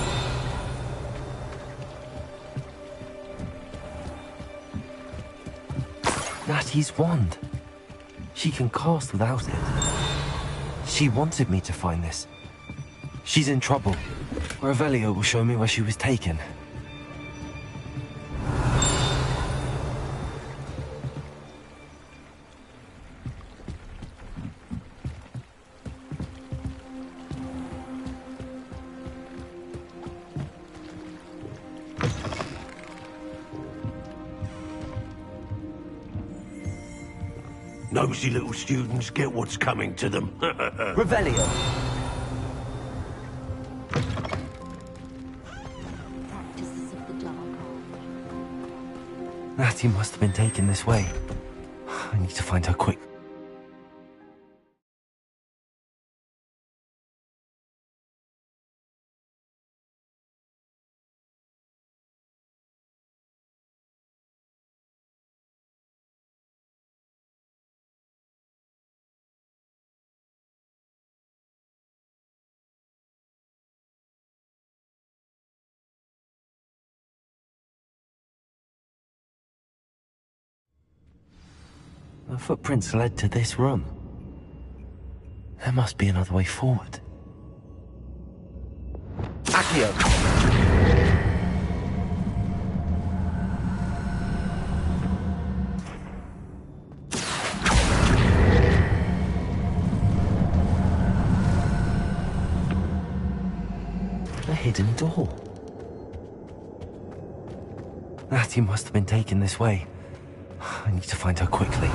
[SPEAKER 7] Arte's wand. She can cast without it. She wanted me to find this. She's in trouble. Revelio will show me where she was taken.
[SPEAKER 13] Nosy little students get what's coming to them.
[SPEAKER 7] Revelio! Natty must have been taken this way. I need to find her quick. The footprints led to this room. There must be another way forward. Accio! A hidden door. Natty must have been taken this way. I need to find her quickly.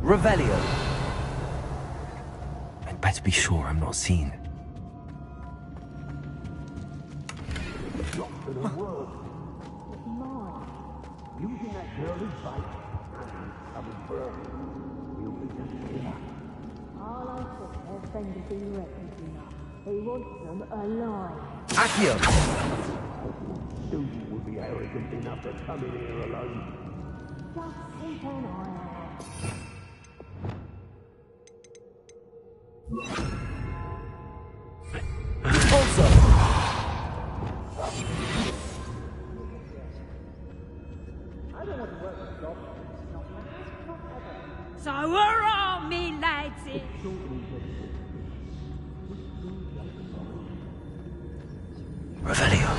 [SPEAKER 7] Revelio! I'd better be sure I'm not seen. Accio!
[SPEAKER 13] Student would be arrogant enough to come in here alone.
[SPEAKER 14] Just keep an eye
[SPEAKER 2] So we're on, me lads.
[SPEAKER 7] Revelio.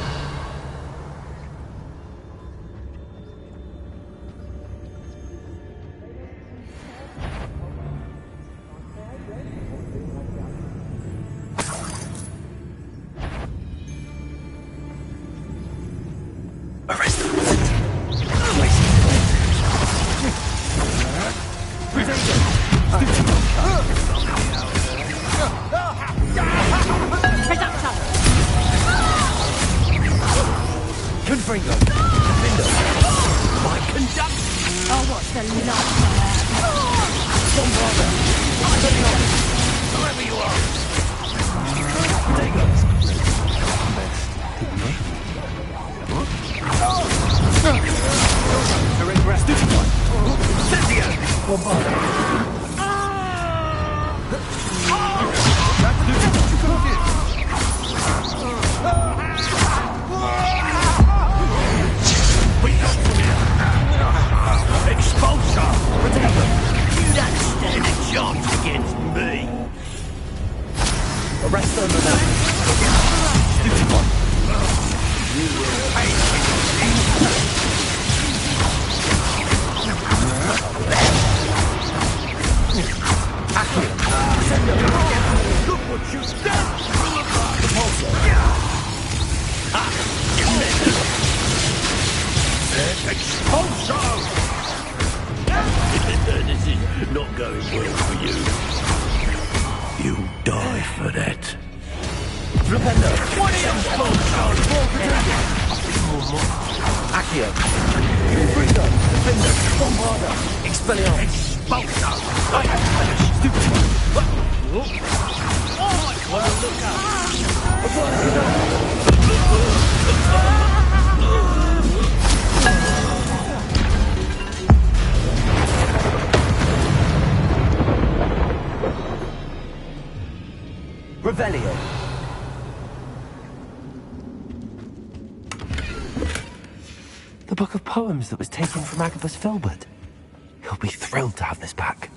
[SPEAKER 7] Arrest them. Confringo. Defender. My conduct.
[SPEAKER 2] Oh, what's the lot?
[SPEAKER 7] One brother. Whoever you are. Take us. Stupid one. Cynthia. One brother.
[SPEAKER 13] Expulsor! You don't stand a chance against me!
[SPEAKER 7] Arrest them now. Stupid one.
[SPEAKER 13] You will pay Look what you've done! Expulsor! This is not going well for you. You'll die for that.
[SPEAKER 7] Flipendo. What is Accio. Confringo. Defender. Bombarda. Expelliarmus.
[SPEAKER 13] Expulsor!
[SPEAKER 7] Stupid one.
[SPEAKER 13] Wanna look up?
[SPEAKER 7] Revelio. The book of poems that was taken from Agabus Filbert. He'll be thrilled to have this back.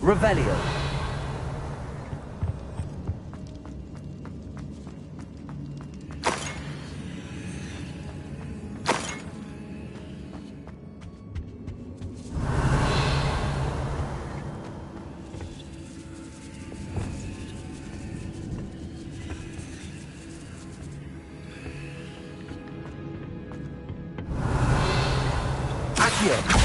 [SPEAKER 7] Revelio. Accio.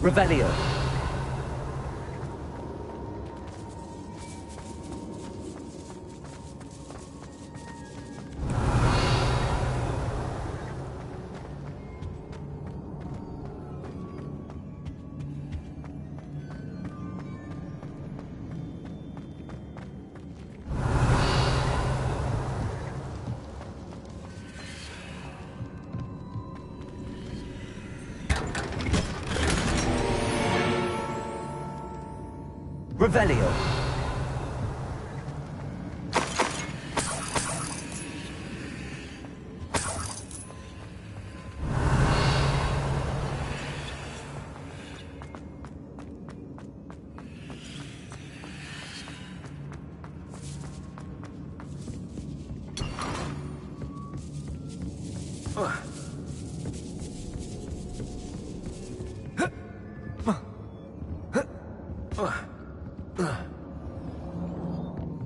[SPEAKER 7] Revelio. Revelio.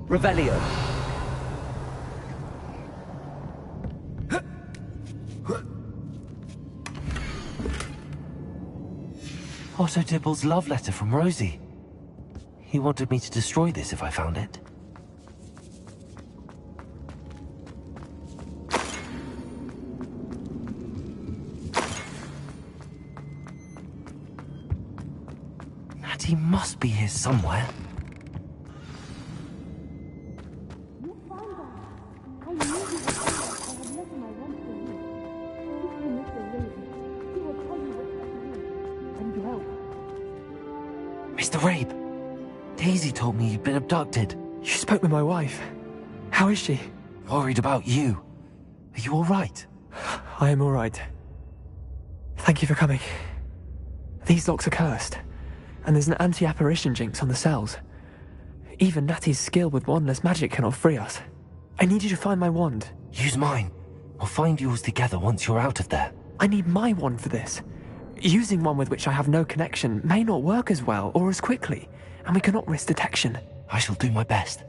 [SPEAKER 7] Revelio. Otto Dibble's love letter from Rosie. He wanted me to destroy this if I found it. Natty must be here somewhere. Mr. Rabe, Daisy told me you'd been abducted.
[SPEAKER 15] You spoke with my wife. How is she?
[SPEAKER 7] Worried about you. Are you all right?
[SPEAKER 15] I am all right. Thank you for coming. These locks are cursed, and there's an anti-apparition jinx on the cells. Even Natty's skill with wandless magic cannot free us. I need you to find my wand.
[SPEAKER 7] Use mine. We'll find yours together once you're out of there.
[SPEAKER 15] I need my wand for this. Using one with which I have no connection may not work as well or as quickly, and we cannot risk detection.
[SPEAKER 7] I shall do my best.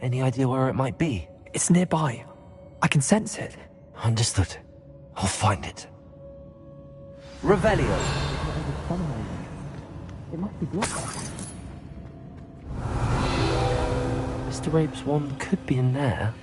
[SPEAKER 7] Any idea where it might be?
[SPEAKER 15] It's nearby. I can sense it.
[SPEAKER 7] Understood. I'll find it. Revelio.
[SPEAKER 15] It must be blocked.
[SPEAKER 7] Mr. Rabe's wand could be in there.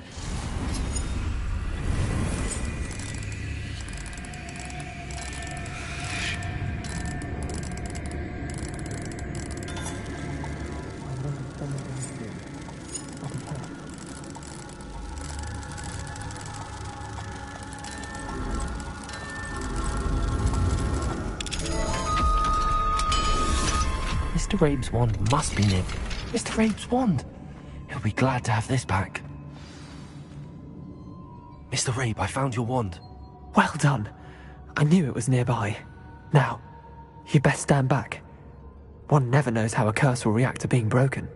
[SPEAKER 7] Mr. Rabe's wand must be near. Mr. Rabe's wand! He'll be glad to have this back. Mr. Rabe, I found your wand.
[SPEAKER 15] Well done. I knew it was nearby. Now, you best stand back. One never knows how a curse will react to being broken.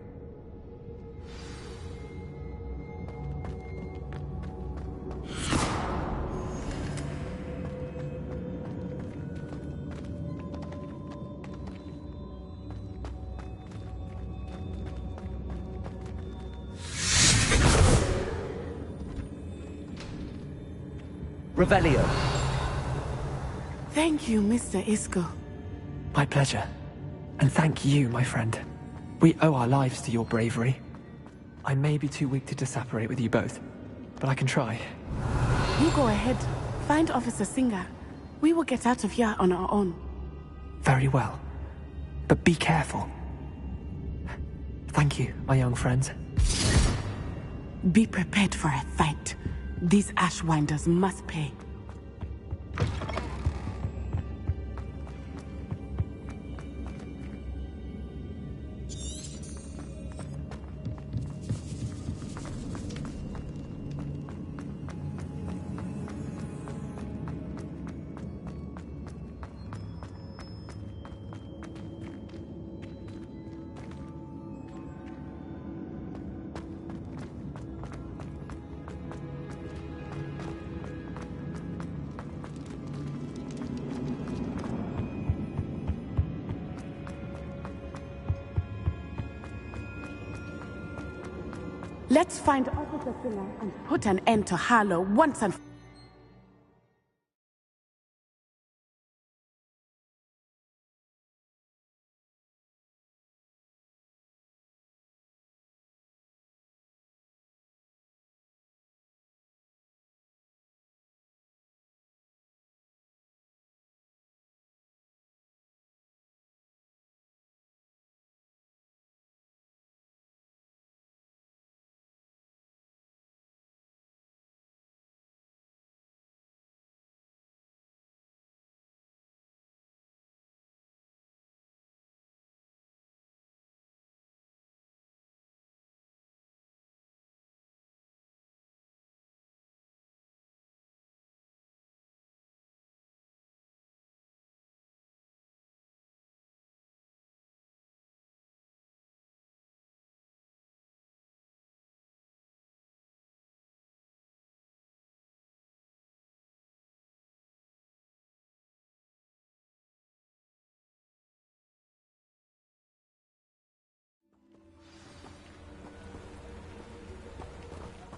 [SPEAKER 7] Revelio.
[SPEAKER 11] Thank you, Mr. Isco.
[SPEAKER 15] My pleasure. And thank you, my friend. We owe our lives to your bravery. I may be too weak to disapparate with you both, but I can try.
[SPEAKER 11] You go ahead. Find Officer Singer. We will get out of here on our own.
[SPEAKER 15] Very well. But be careful. Thank you, my young friends.
[SPEAKER 11] Be prepared for a fight. These Ashwinders must pay. Let's find Officer Singer and put an end to Harlow once and for all.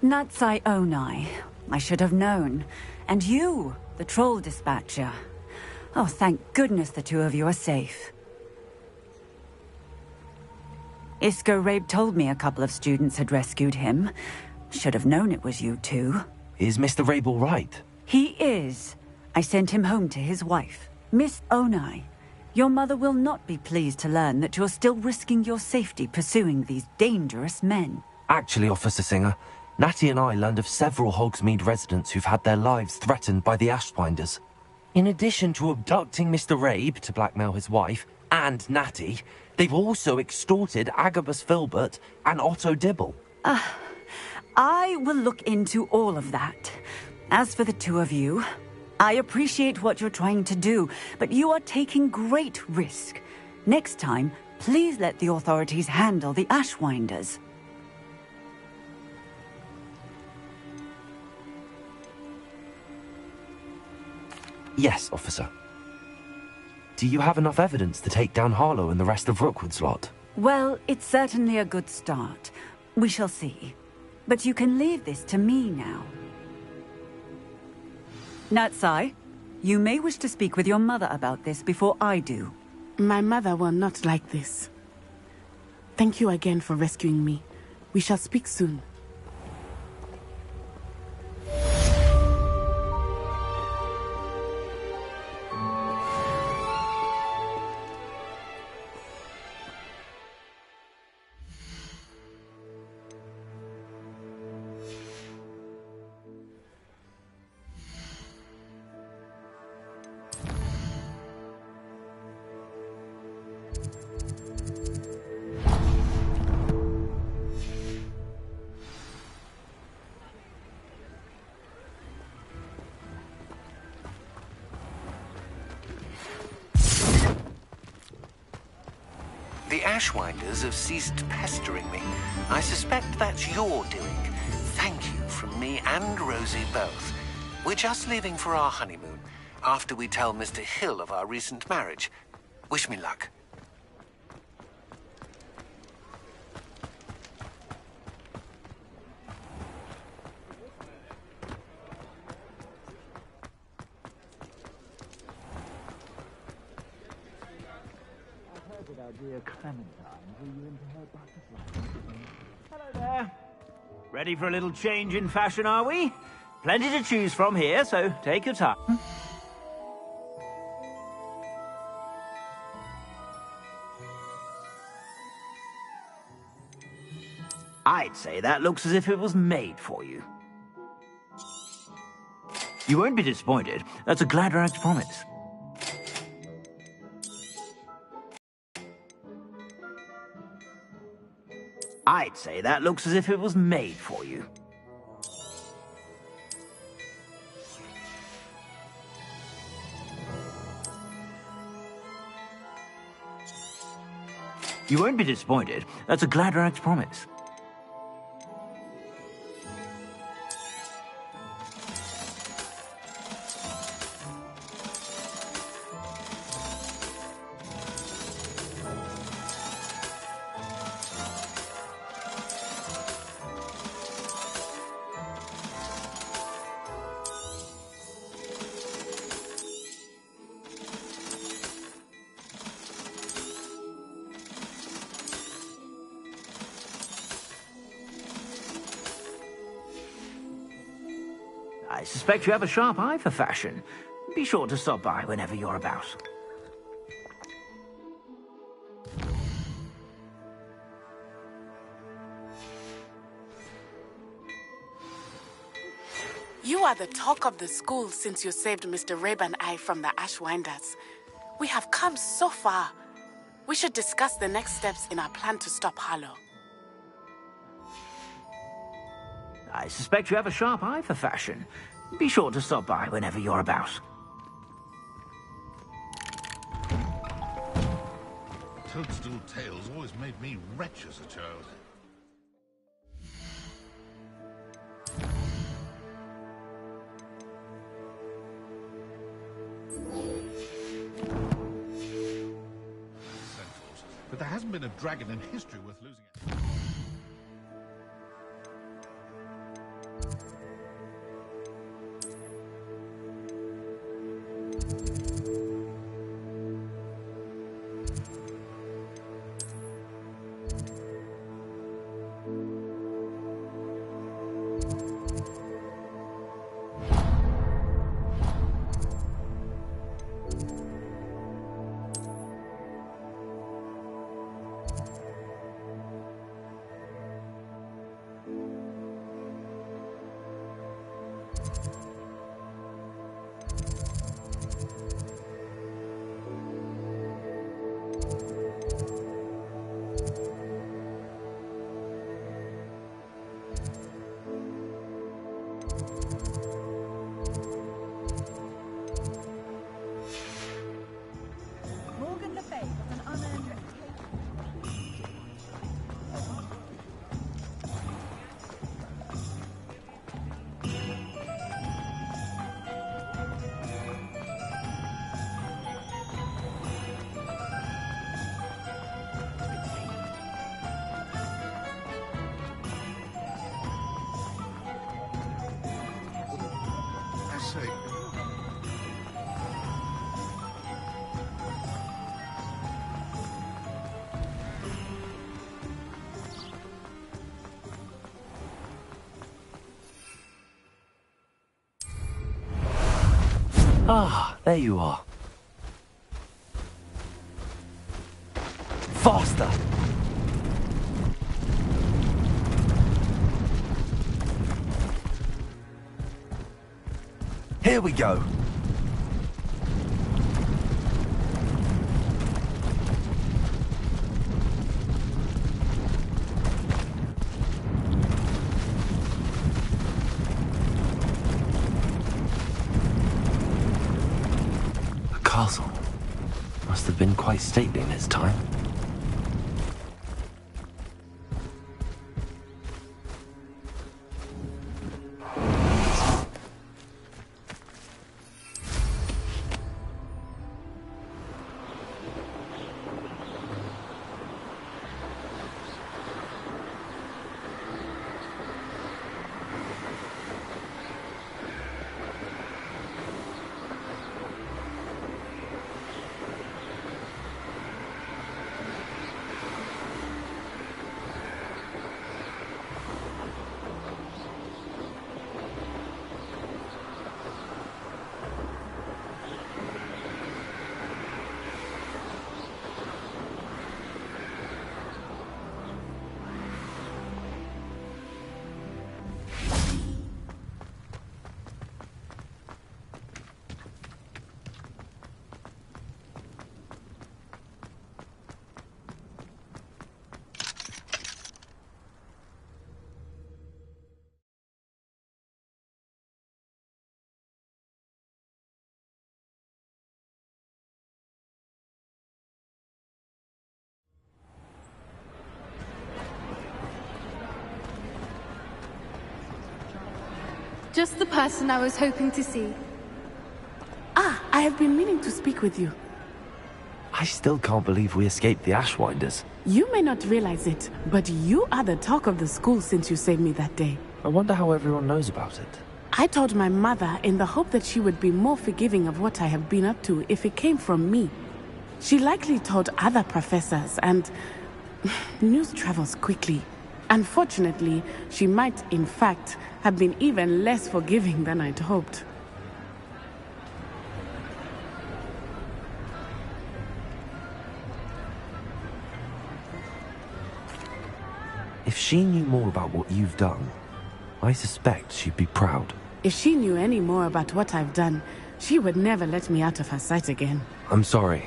[SPEAKER 16] Natsai Onai. I should have known. And you, the troll dispatcher. Oh, thank goodness the two of you are safe. Isco Rabe told me a couple of students had rescued him. Should have known it was you two.
[SPEAKER 7] Is Mr. Rabe all right?
[SPEAKER 16] He is. I sent him home to his wife. Miss Onai, your mother will not be pleased to learn that you're still risking your safety pursuing these dangerous men.
[SPEAKER 7] Actually, Officer Singer, Natty and I learned of several Hogsmeade residents who've had their lives threatened by the Ashwinders. In addition to abducting Mr. Rabe to blackmail his wife and Natty, they've also extorted Agabus Filbert and Otto Dibble.
[SPEAKER 16] I will look into all of that. As for the two of you, I appreciate what you're trying to do, but you are taking great risk. Next time, please let the authorities handle the Ashwinders.
[SPEAKER 7] Yes, officer. Do you have enough evidence to take down Harlow and the rest of Rookwood's lot?
[SPEAKER 16] Well, it's certainly a good start. We shall see. But you can leave this to me now. Natsai, you may wish to speak with your mother about this before I do.
[SPEAKER 11] My mother will not like this. Thank you again for rescuing me. We shall speak soon.
[SPEAKER 17] The Ashwinders have ceased pestering me. I suspect that's your doing. Thank you from me and Rosie both. We're just leaving for our honeymoon, after we tell Mr. Hill of our recent marriage. Wish me luck.
[SPEAKER 5] our dear Clementine drew you into her butterfly. Hello there. Ready for a little change in fashion, are we? Plenty to choose from here, so take your time. I'd say that looks as if it was made for you. You won't be disappointed. That's a glad rag's promise. I'd say that looks as if it was made for you. You won't be disappointed. That's a glad rag's promise. I suspect you have a sharp eye for fashion. Be sure to stop by whenever you're about.
[SPEAKER 11] You are the talk of the school since you saved Mr. Rabe and I from the Ashwinders. We have come so far. We should discuss the next steps in our plan to stop Harlow.
[SPEAKER 5] I suspect you have a sharp eye for fashion. Be sure to stop by whenever you're about.
[SPEAKER 1] Toadstool tales always made me wretch as a child. But there hasn't been a dragon in history worth losing it.
[SPEAKER 7] Ah, there you are. Faster! Here we go. The castle must have been quite stately in its time.
[SPEAKER 9] Just the person I was hoping to see.
[SPEAKER 11] Ah, I have been meaning to speak with you.
[SPEAKER 7] I still can't believe we escaped the Ashwinders.
[SPEAKER 11] You may not realize it, but you are the talk of the school since you saved me that day.
[SPEAKER 7] I wonder how everyone knows about it.
[SPEAKER 11] I told my mother in the hope that she would be more forgiving of what I have been up to if it came from me. She likely told other professors, and news travels quickly. Unfortunately, she might, in fact, have been even less forgiving than I'd hoped.
[SPEAKER 7] If she knew more about what you've done, I suspect she'd be proud.
[SPEAKER 11] If she knew any more about what I've done, she would never let me out of her sight again.
[SPEAKER 7] I'm sorry.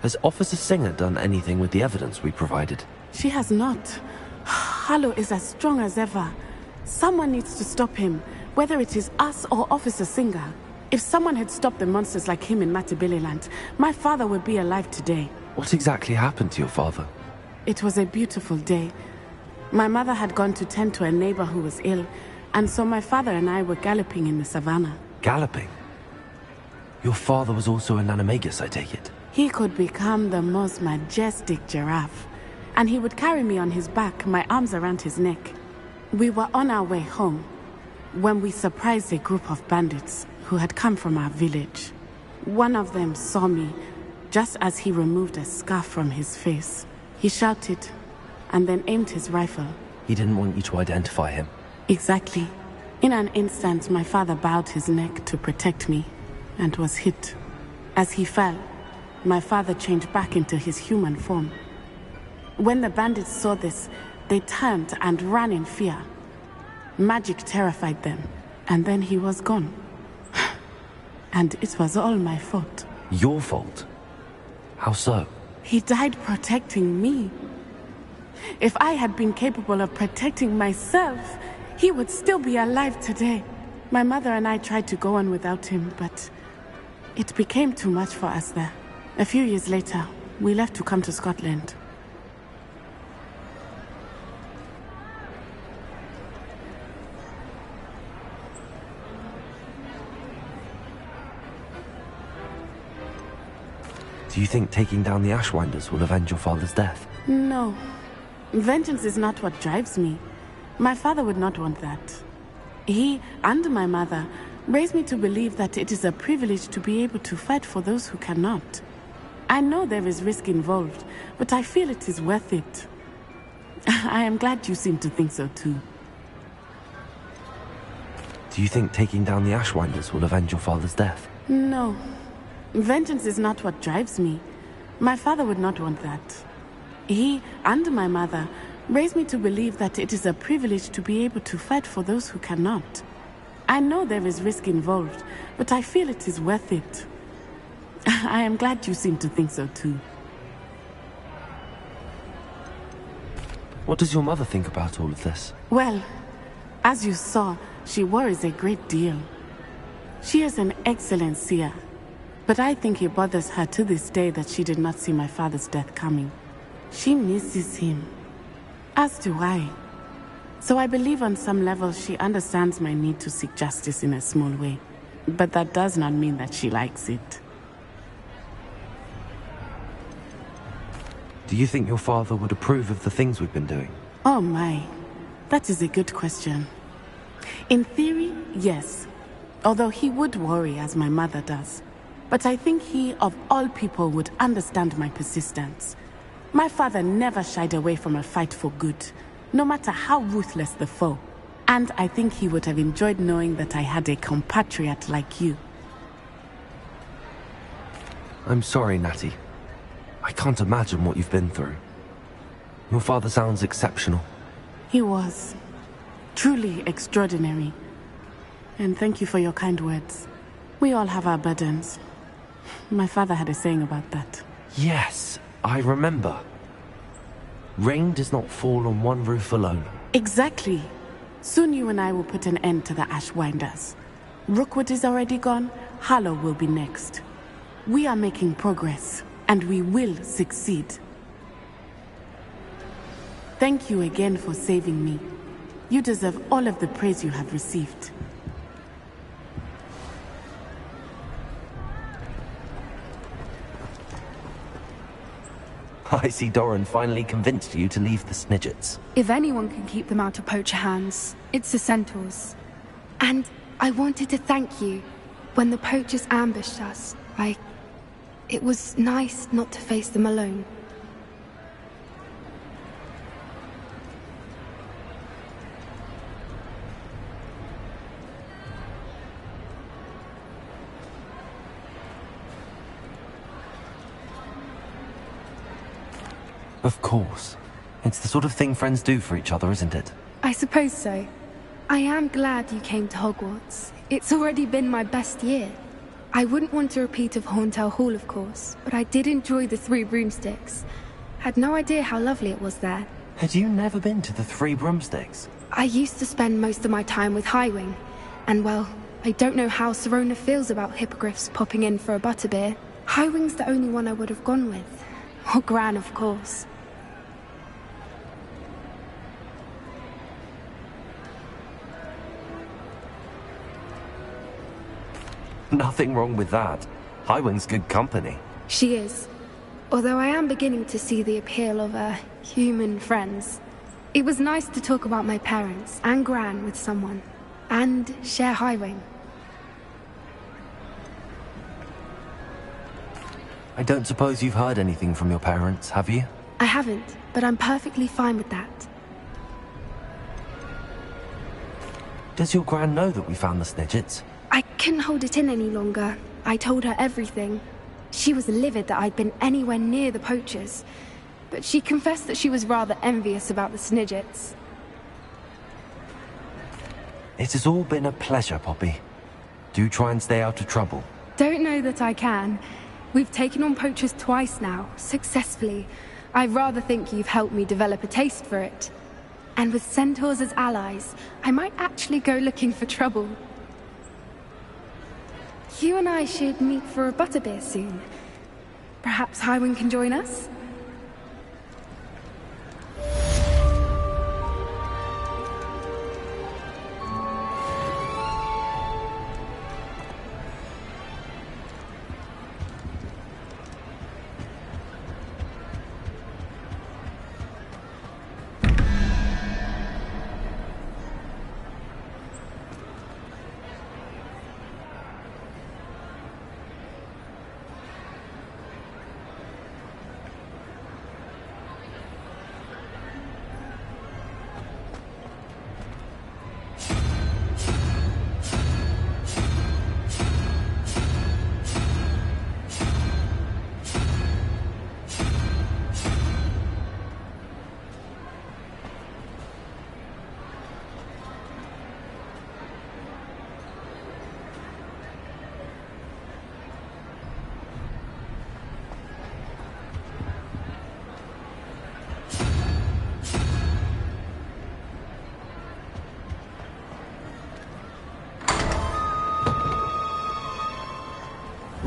[SPEAKER 7] Has Officer Singer done anything with the evidence we provided?
[SPEAKER 11] She has not. Harlow is as strong as ever. Someone needs to stop him, whether it is us or Officer Singer. If someone had stopped the monsters like him in Matabeleland, my father would be alive today.
[SPEAKER 7] What exactly happened to your father?
[SPEAKER 11] It was a beautiful day. My mother had gone to tend to a neighbor who was ill, and so my father and I were galloping in the savannah.
[SPEAKER 7] Galloping? Your father was also an animagus, I take it?
[SPEAKER 11] He could become the most majestic giraffe, and he would carry me on his back, my arms around his neck. We were on our way home when we surprised a group of bandits who had come from our village. One of them saw me just as he removed a scarf from his face. He shouted and then aimed his rifle.
[SPEAKER 7] He didn't want you to identify him.
[SPEAKER 11] Exactly. In an instant, my father bowed his neck to protect me and was hit. As he fell, my father changed back into his human form. When the bandits saw this, they turned and ran in fear. Magic terrified them, and then he was gone. And it was all my fault.
[SPEAKER 7] Your fault? How so?
[SPEAKER 11] He died protecting me. If I had been capable of protecting myself, he would still be alive today. My mother and I tried to go on without him, but it became too much for us there. A few years later, we left to come to Scotland.
[SPEAKER 7] Do you think taking down the Ashwinders will avenge your father's death?
[SPEAKER 11] No. Vengeance is not what drives me. My father would not want that. He and my mother raised me to believe that it is a privilege to be able to fight for those who cannot. I know there is risk involved, but I feel it is worth it. I am glad you seem to think so too.
[SPEAKER 7] Do you think taking down the Ashwinders will avenge your father's death?
[SPEAKER 11] No. Vengeance is not what drives me. My father would not want that. He and my mother raised me to believe that it is a privilege to be able to fight for those who cannot. I know there is risk involved, but I feel it is worth it. I am glad you seem to think so too.
[SPEAKER 7] What does your mother think about all of this?
[SPEAKER 11] Well, as you saw, she worries a great deal. She is an excellent seer, but I think it bothers her to this day that she did not see my father's death coming. She misses him, as do I. So I believe on some level she understands my need to seek justice in a small way. But that does not mean that she likes it.
[SPEAKER 7] Do you think your father would approve of the things we've been doing?
[SPEAKER 11] Oh my, that is a good question. In theory, yes. Although he would worry as my mother does. But I think he, of all people, would understand my persistence. My father never shied away from a fight for good, no matter how ruthless the foe. And I think he would have enjoyed knowing that I had a compatriot like you.
[SPEAKER 7] I'm sorry, Natty. I can't imagine what you've been through. Your father sounds exceptional.
[SPEAKER 11] He was. Truly extraordinary. And thank you for your kind words. We all have our burdens. My father had a saying about that.
[SPEAKER 7] Yes, I remember. Rain does not fall on one roof alone.
[SPEAKER 11] Exactly. Soon you and I will put an end to the Ashwinders. Rookwood is already gone. Harlow will be next. We are making progress, and we will succeed. Thank you again for saving me. You deserve all of the praise you have received.
[SPEAKER 7] I see Doran finally convinced you to leave the Snidgets.
[SPEAKER 9] If anyone can keep them out of poacher hands, it's the centaurs. And I wanted to thank you. When the poachers ambushed us, it was nice not to face them alone.
[SPEAKER 7] Of course. It's the sort of thing friends do for each other, isn't it?
[SPEAKER 9] I suppose so. I am glad you came to Hogwarts. It's already been my best year. I wouldn't want a repeat of Horntail Hall, of course, but I did enjoy the Three Broomsticks. Had no idea how lovely it was there.
[SPEAKER 7] Had you never been to the Three Broomsticks?
[SPEAKER 9] I used to spend most of my time with Highwing, and well, I don't know how Serona feels about hippogriffs popping in for a butterbeer. Highwing's the only one I would have gone with. Or Gran, of course.
[SPEAKER 7] Nothing wrong with that. Highwing's good company.
[SPEAKER 9] She is. Although I am beginning to see the appeal of, human friends. It was nice to talk about my parents and Gran with someone. And share Highwing.
[SPEAKER 7] I don't suppose you've heard anything from your parents, have you?
[SPEAKER 9] I haven't, but I'm perfectly fine with that.
[SPEAKER 7] Does your Gran know that we found the Snidgets?
[SPEAKER 9] I couldn't hold it in any longer. I told her everything. She was livid that I'd been anywhere near the poachers. But she confessed that she was rather envious about the Snidgets.
[SPEAKER 7] It has all been a pleasure, Poppy. Do try and stay out of trouble.
[SPEAKER 9] Don't know that I can. We've taken on poachers twice now, successfully. I rather think you've helped me develop a taste for it. And with centaurs as allies, I might actually go looking for trouble. You and I should meet for a butterbeer soon. Perhaps Highwing can join us?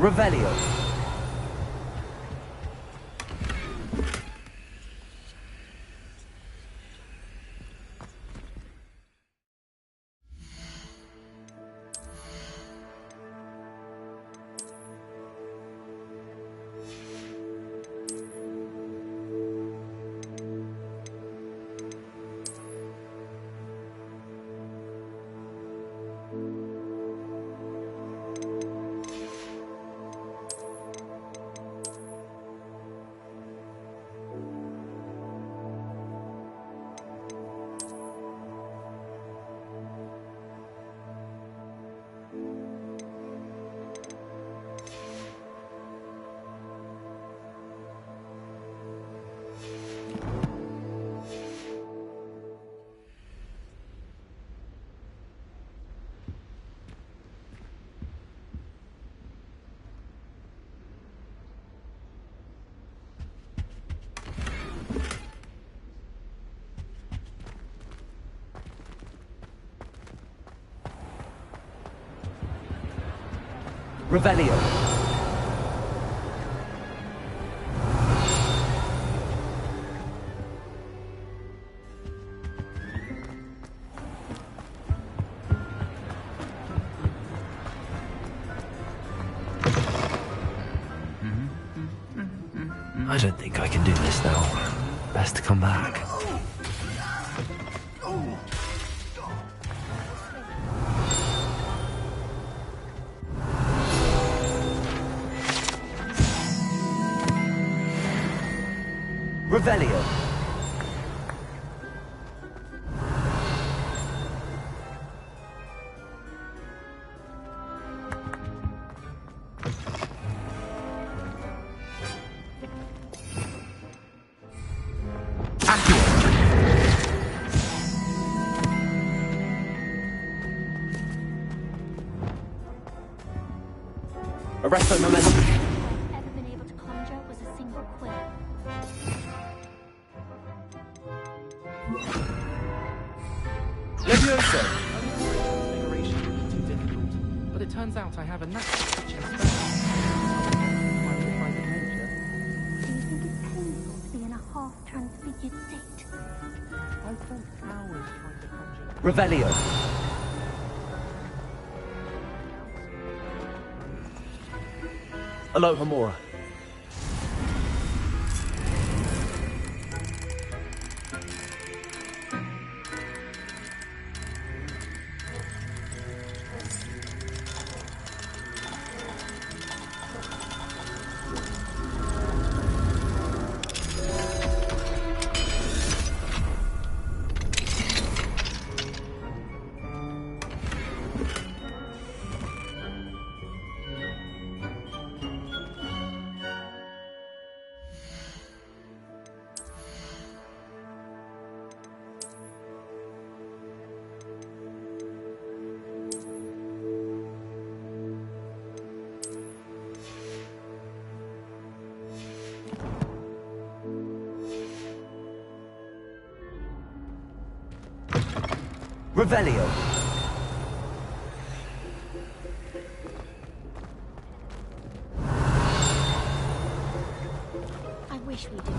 [SPEAKER 7] Revelio. Revelio. I don't think I can do this now. Best to come back. Revelio. Arresto momentum.
[SPEAKER 4] Ever been able to conjure was a single quill.
[SPEAKER 7] Levioso.
[SPEAKER 15] Configuration would be too difficult, but it turns out I have a natural chest bone. My private nature.
[SPEAKER 4] Do you think it's painful to be in a half-transfigured state?
[SPEAKER 15] I spent hours trying to conjure...
[SPEAKER 7] Revelio. Aloha Mora. Revelio.
[SPEAKER 4] I wish we did.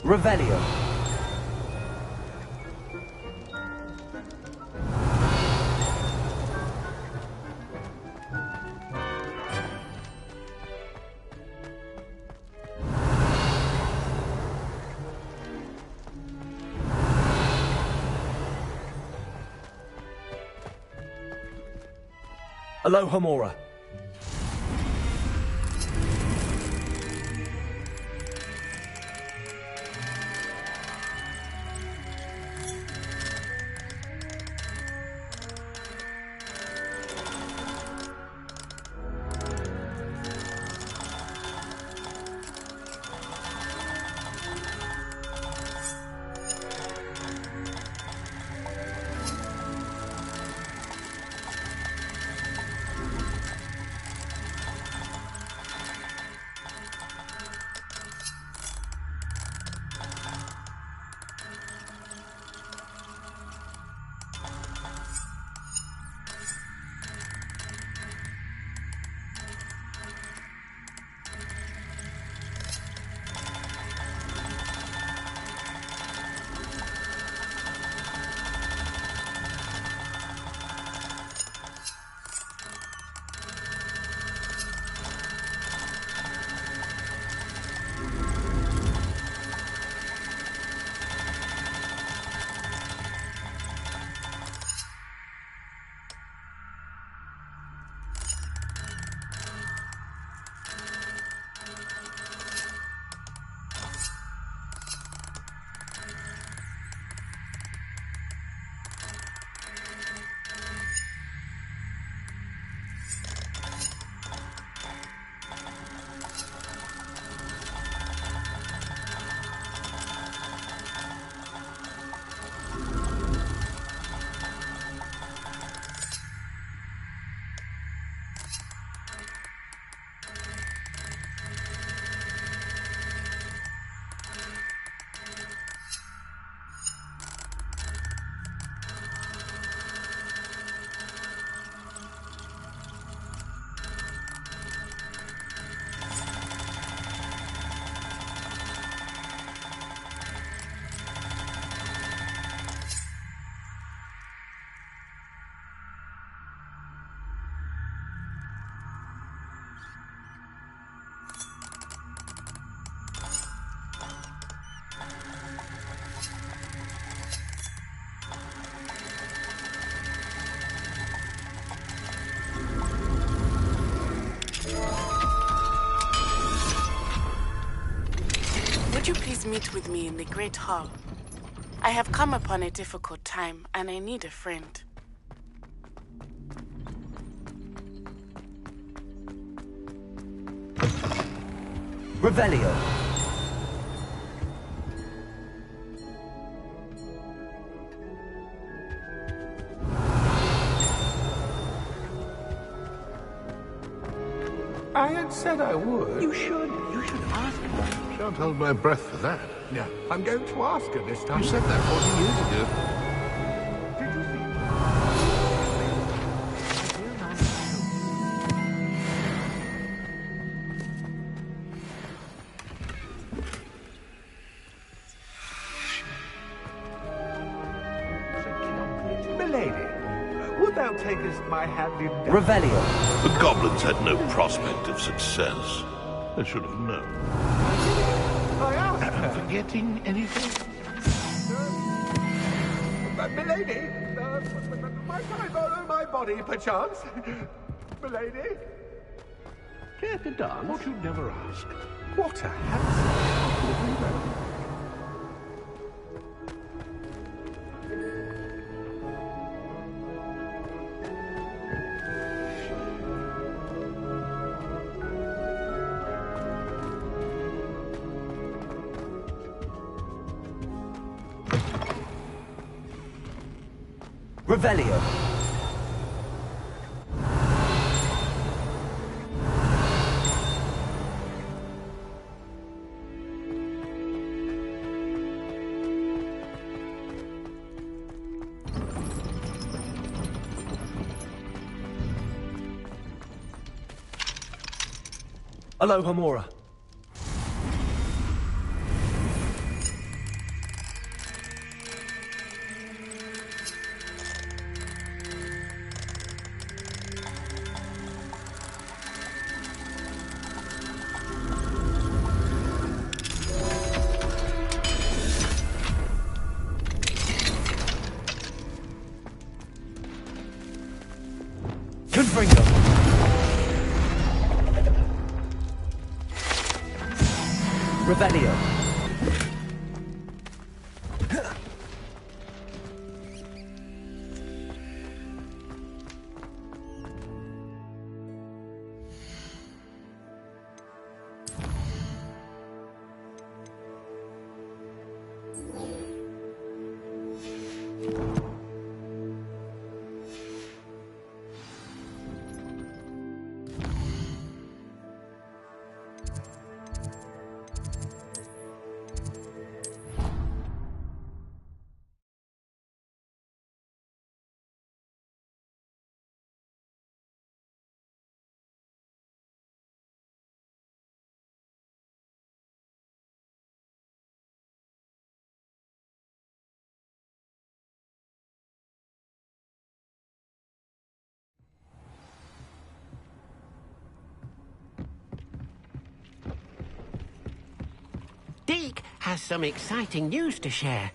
[SPEAKER 7] Revelio. Aloha Mora.
[SPEAKER 11] Would you please meet with me in the Great Hall? I have come upon a difficult time, and I need a friend.
[SPEAKER 7] Revelio.
[SPEAKER 12] I had said I would.
[SPEAKER 1] You should ask her. Shan't hold my breath for that.
[SPEAKER 12] No, I'm going to ask her this time.
[SPEAKER 1] You said that 40 years ago.
[SPEAKER 12] Did you see? Milady, would thou takest my hand in death?
[SPEAKER 7] Revelio.
[SPEAKER 13] The goblins had no prospect of success. I should have known.
[SPEAKER 12] I asked
[SPEAKER 1] Am I forgetting anything?
[SPEAKER 12] Milady, might I borrow my body, perchance? Milady?
[SPEAKER 1] Care to dance? Thought you'd never ask.
[SPEAKER 12] What a handsome little man.
[SPEAKER 7] Revelio.
[SPEAKER 15] Aloha, Mora.
[SPEAKER 7] Confringo. Revelio.
[SPEAKER 17] Deke has some exciting news to share.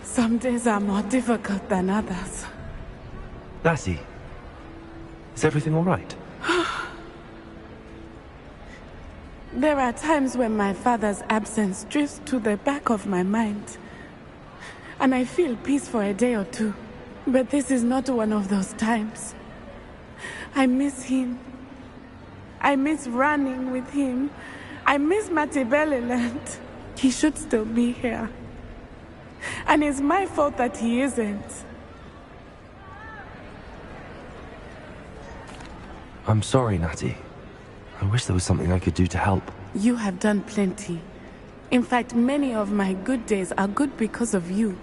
[SPEAKER 11] Some days are more difficult than others.
[SPEAKER 7] Lassie, is everything all right?
[SPEAKER 11] There are times when my father's absence drifts to the back of my mind, and I feel peace for a day or two. But this is not one of those times. I miss him. I miss running with him. I miss Mattibeleland. He should still be here. And it's my fault that he isn't.
[SPEAKER 7] I'm sorry, Natty. I wish there was something I could do to help.
[SPEAKER 11] You have done plenty. In fact, many of my good days are good because of you.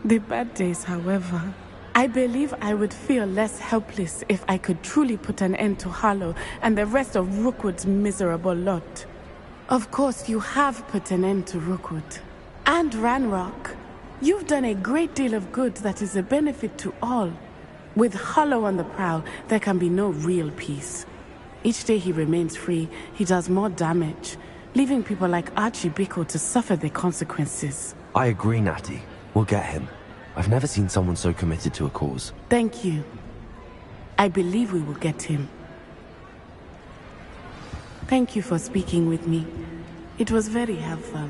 [SPEAKER 11] The bad days, however, I believe I would feel less helpless if I could truly put an end to Harlow and the rest of Rookwood's miserable lot. Of course, you have put an end to Rookwood. And Ranrock. You've done a great deal of good that is a benefit to all. With Harlow on the prowl, there can be no real peace. Each day he remains free, he does more damage, leaving people like Archie Bickle to suffer the consequences.
[SPEAKER 7] I agree, Natty. We'll get him. I've never seen someone so committed to a cause.
[SPEAKER 11] Thank you. I believe we will get him. Thank you for speaking with me. It was very helpful.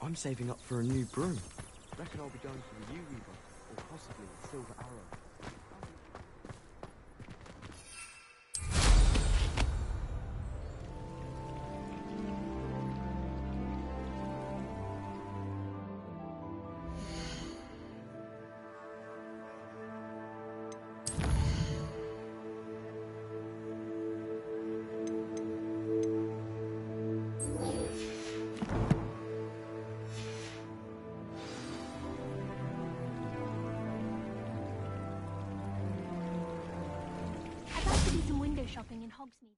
[SPEAKER 18] I'm saving up for a new broom. Reckon I'll be going for the U-Weaver, or possibly the Silver Arrow.
[SPEAKER 4] Shopping in Hogsmeade.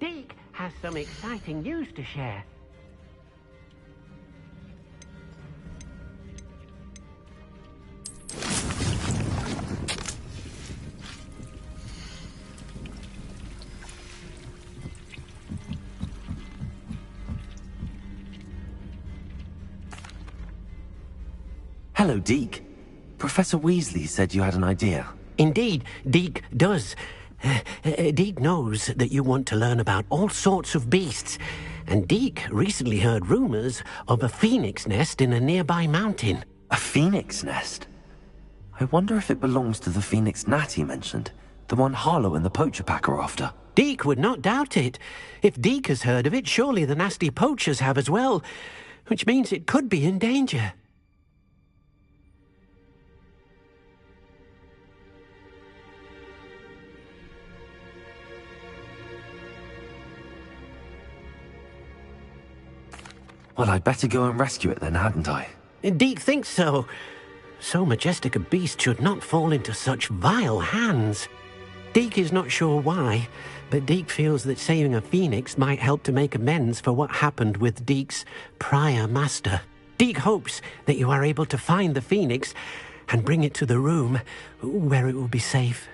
[SPEAKER 19] Deke has some exciting news to share.
[SPEAKER 7] Hello, Deke. Professor Weasley said you had an idea.
[SPEAKER 19] Indeed, Deke does. Deke knows that you want to learn about all sorts of beasts, and Deke recently heard rumors of a phoenix nest in a nearby mountain.
[SPEAKER 7] A phoenix nest? I wonder if it belongs to the phoenix Natty mentioned, the one Harlow and the poacher pack are after.
[SPEAKER 19] Deke would not doubt it. If Deke has heard of it, surely the nasty poachers have as well, which means it could be in danger.
[SPEAKER 7] Well, I'd better go and rescue it then, hadn't I?
[SPEAKER 19] Deke thinks so. So majestic a beast should not fall into such vile hands. Deke is not sure why, but Deke feels that saving a phoenix might help to make amends for what happened with Deke's prior master. Deke hopes that you are able to find the phoenix and bring it to the room where it will be safe.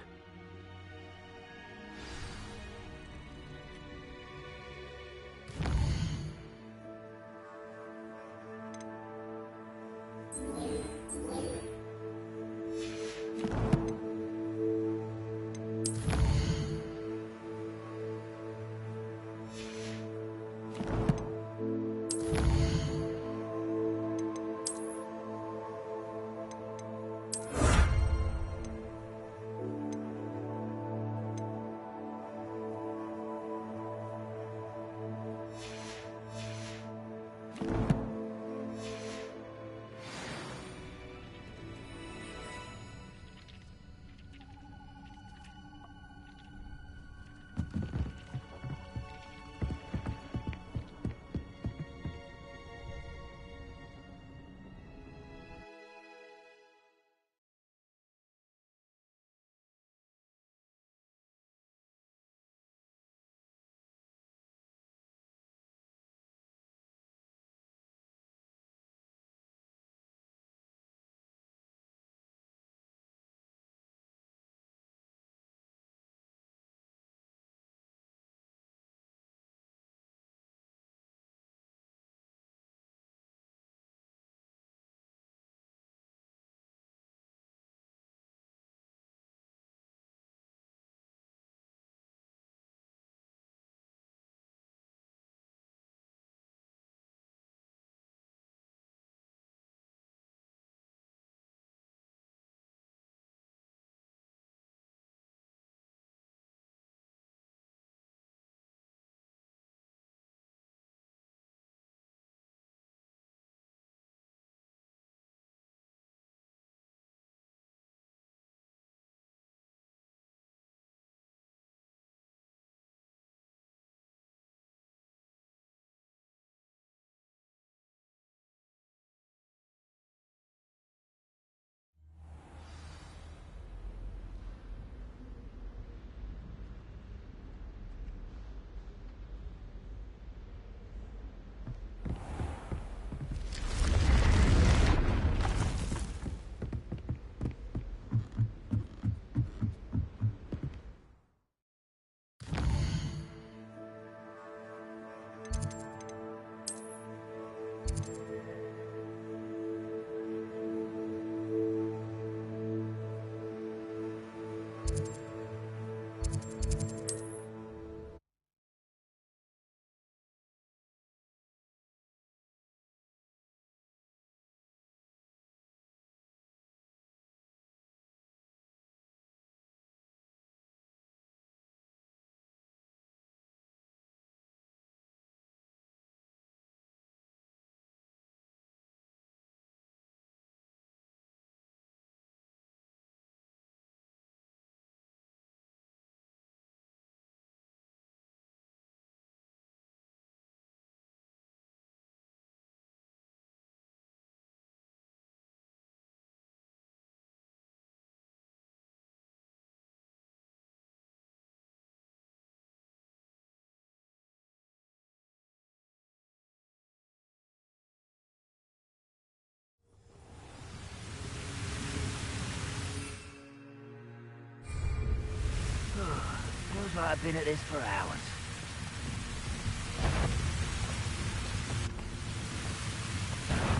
[SPEAKER 5] like I've been at this for hours.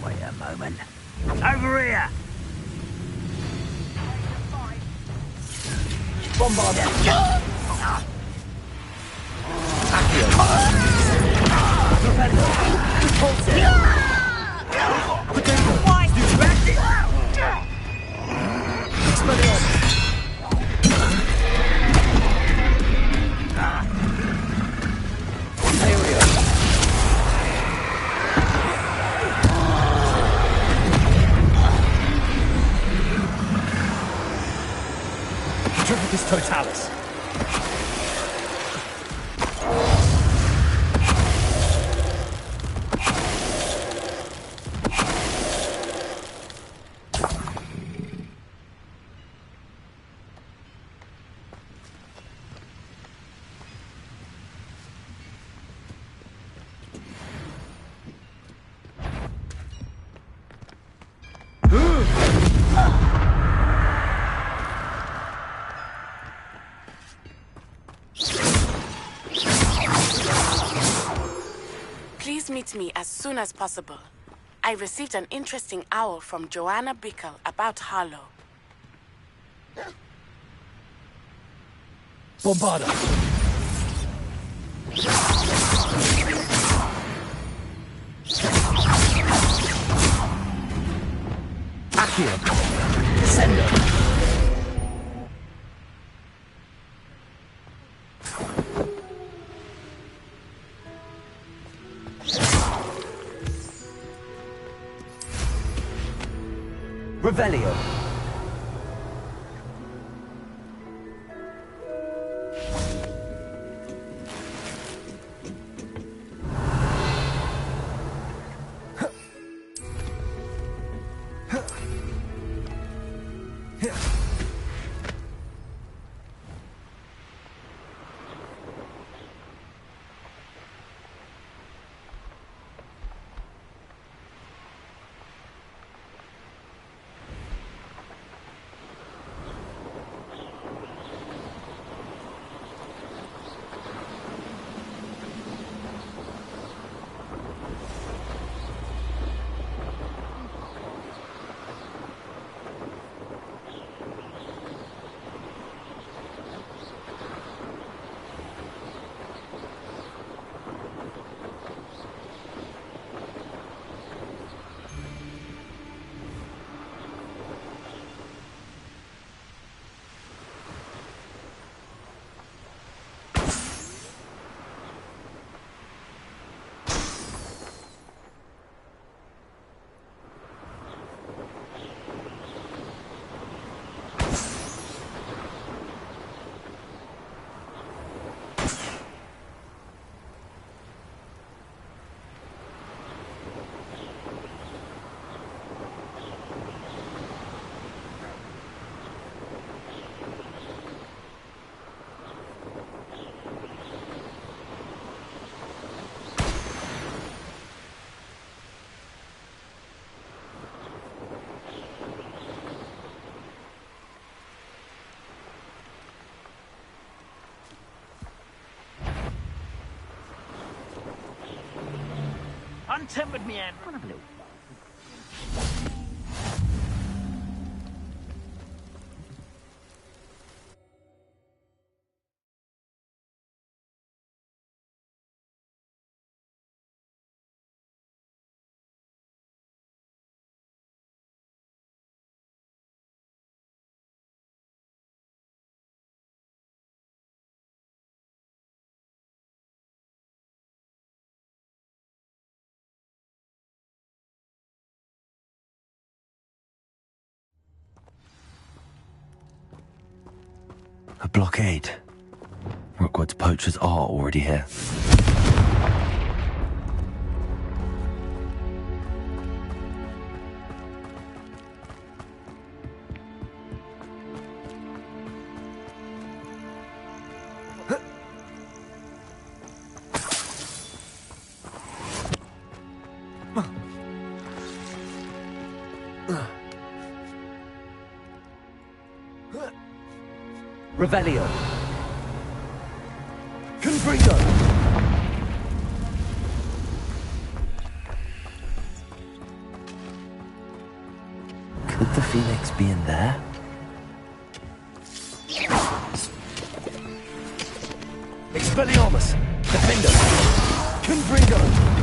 [SPEAKER 5] Wait a moment. Over here! Bombard it!
[SPEAKER 15] Triplicus Totalis.
[SPEAKER 11] Please meet me as soon as possible. I received an interesting owl from Joanna Bickle about Harlow.
[SPEAKER 15] Bombarda. Accio. Descendo. Revelio.
[SPEAKER 5] Untempered me, Andrew. Have a little.
[SPEAKER 7] A blockade. Rookwood's poachers are already here.
[SPEAKER 15] Revelio.
[SPEAKER 7] Confringo! Could the Phoenix be in there? Expelliarmus! Defender! Confringo!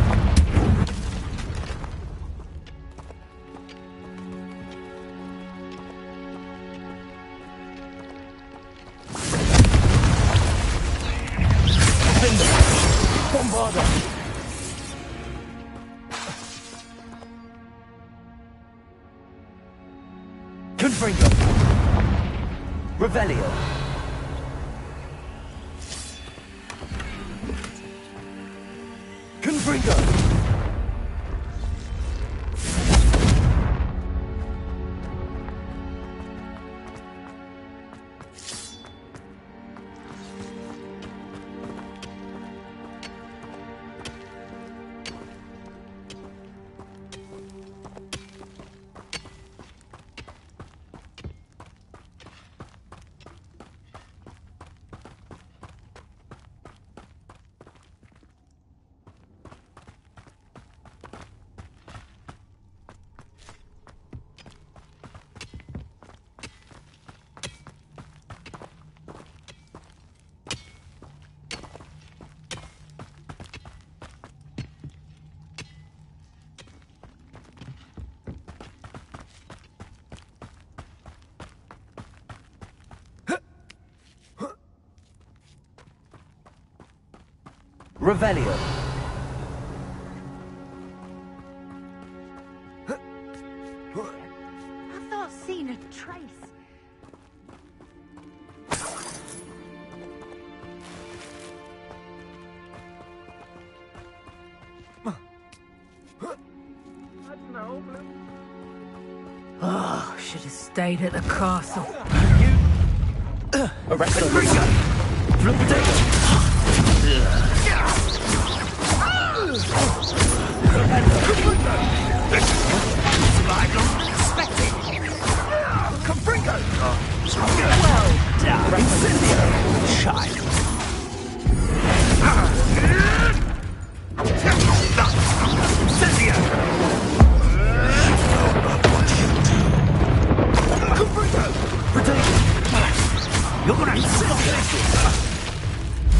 [SPEAKER 7] Bombarda! Confringo! Revelio! Confringo! Revelio.
[SPEAKER 2] I've not seen a trace. Oh, should have stayed at the castle.
[SPEAKER 7] Arrest the Flip
[SPEAKER 13] This is what I don't expect it. Confringo! Well done, Incendio, child. Incendio! What you do? Confringo! Protect! You're gonna stop this!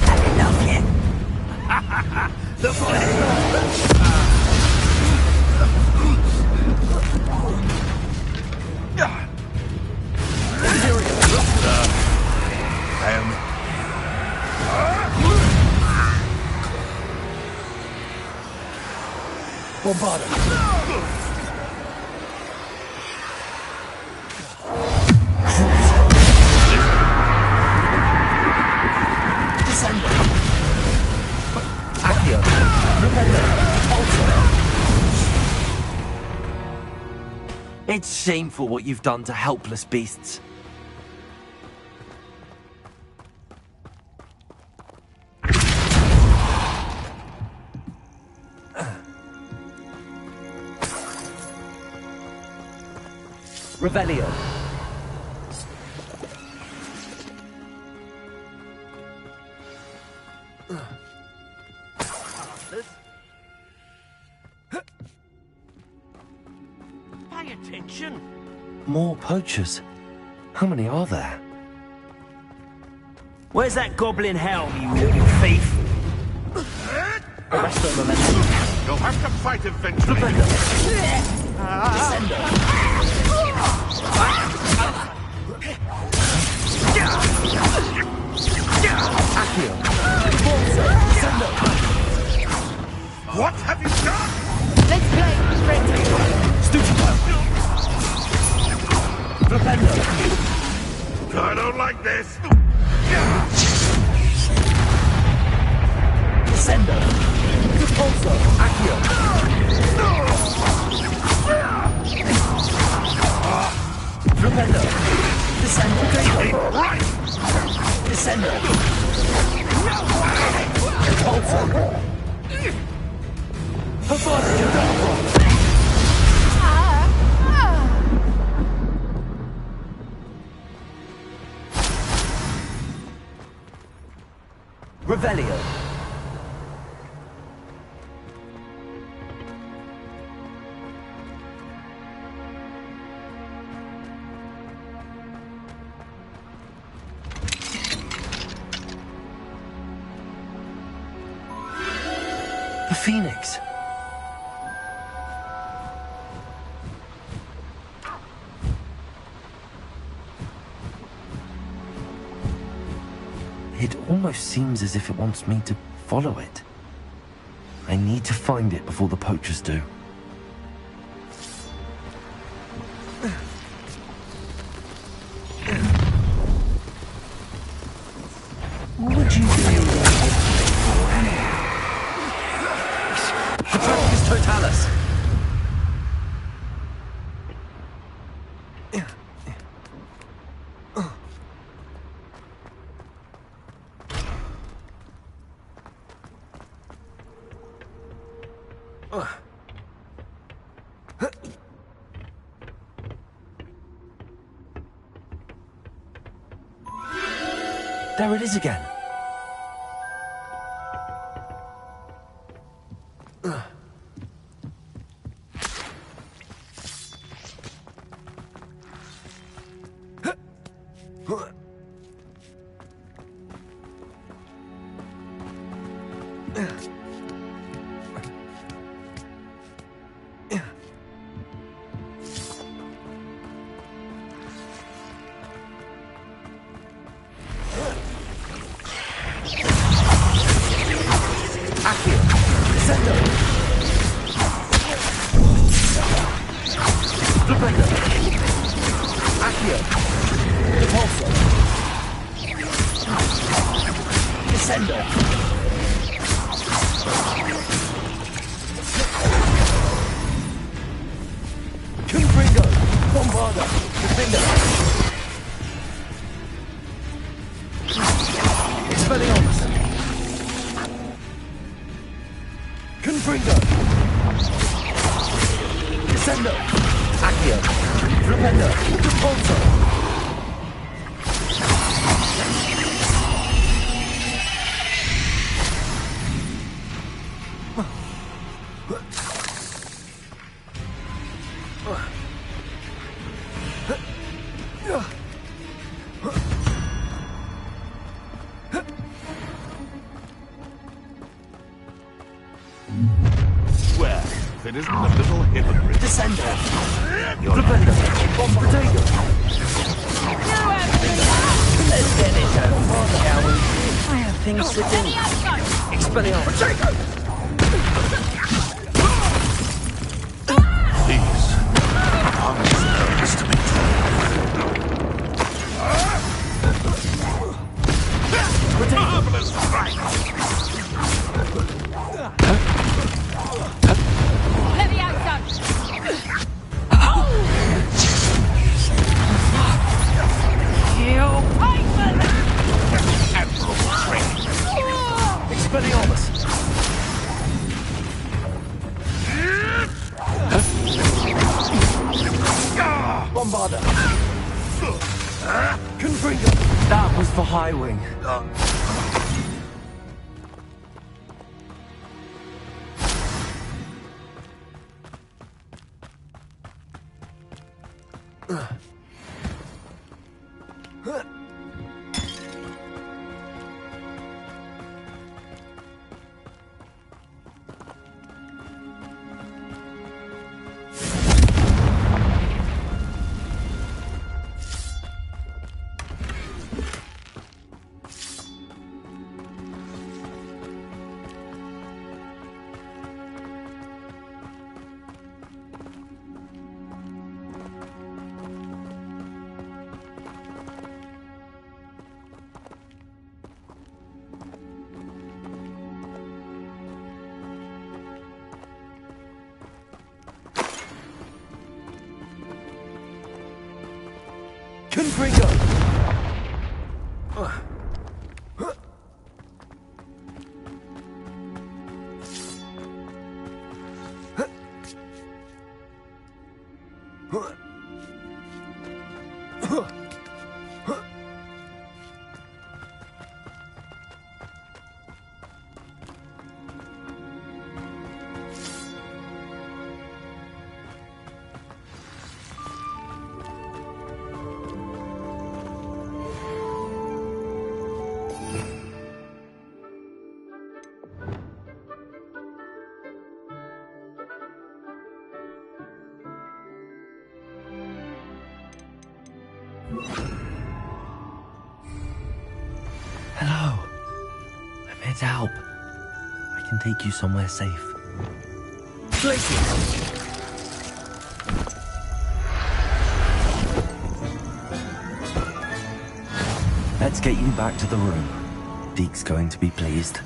[SPEAKER 13] Had enough yet? The flame!
[SPEAKER 7] Bombarda! Descender! Accio! Repender! Ultra! It's shameful what you've done to helpless beasts. Revelio.
[SPEAKER 19] Pay attention.
[SPEAKER 7] More poachers. How many are there?
[SPEAKER 5] Where's that goblin helm, you little thief?
[SPEAKER 7] Arrest the momentum.
[SPEAKER 1] You'll have to fight eventually.
[SPEAKER 7] Descender. Accio. Descender.
[SPEAKER 1] What have you done?
[SPEAKER 2] Let's play, friendly.
[SPEAKER 7] Stupefy. Repender.
[SPEAKER 1] I don't like this.
[SPEAKER 7] Descender. Repulsor. Accio. Repender. Descender.
[SPEAKER 1] Right.
[SPEAKER 7] Descender. Repulsor. Perforce Cadabra. Revelio. The Phoenix. It almost seems as if it wants me to follow it. I need to find it before the poachers do. Would you be Patroclus Totalis! There it is again.
[SPEAKER 1] It isn't a little hypocrite.
[SPEAKER 7] Descender! Propender! Potato! Let's get it over, shall we? I have things to do. Expelliarmus! Potato!
[SPEAKER 1] Please, promise nervous to me. Marvelous strike!
[SPEAKER 7] Expelliarmus! Bombarder! Confringo! That was for High Wing. Confringo! to help. I can take you somewhere safe.
[SPEAKER 12] Glacier!
[SPEAKER 7] Let's get you back to the room. Deke's going to be pleased.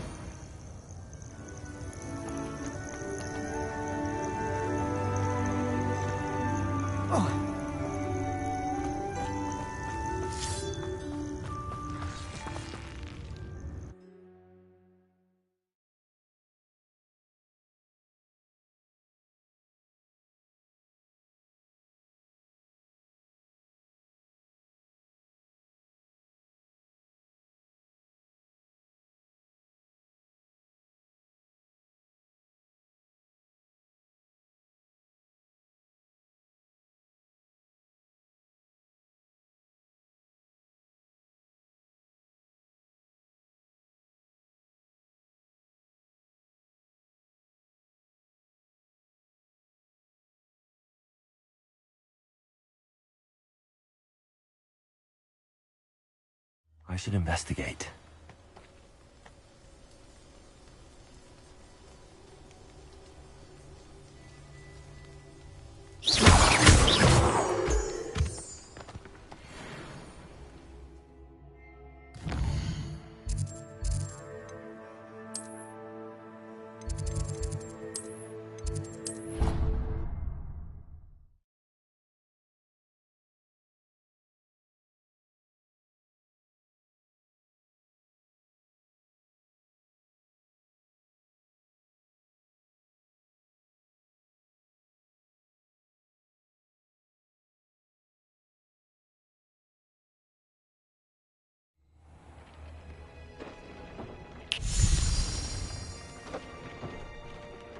[SPEAKER 7] I should investigate.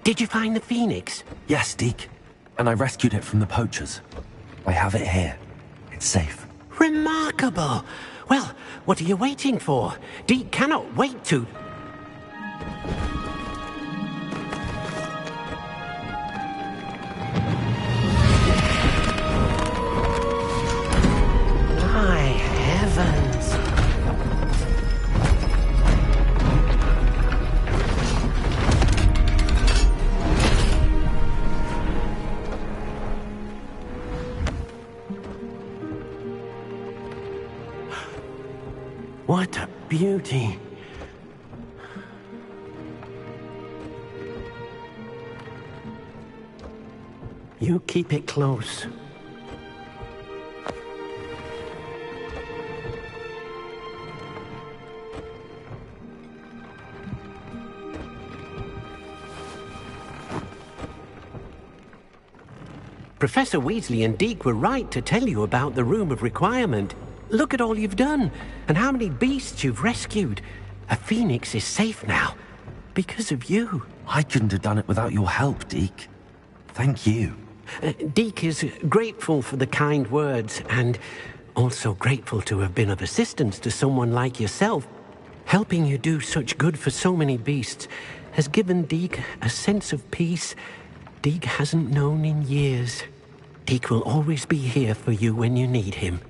[SPEAKER 19] Did you find the phoenix?
[SPEAKER 7] Yes, Deke. And I rescued it from the poachers. I have it here. It's safe.
[SPEAKER 19] Remarkable! Well, what are you waiting for? Deke cannot wait to... My heavens! What a beauty! You keep it close. Professor Weasley and Deke were right to tell you about the Room of Requirement. Look at all you've done, and how many beasts you've rescued. A phoenix is safe now, because of you.
[SPEAKER 7] I couldn't have done it without your help, Deke. Thank you.
[SPEAKER 19] Deke is grateful for the kind words, and also grateful to have been of assistance to someone like yourself. Helping you do such good for so many beasts has given Deke a sense of peace Deke hasn't known in years. Deke will always be here for you when you need him.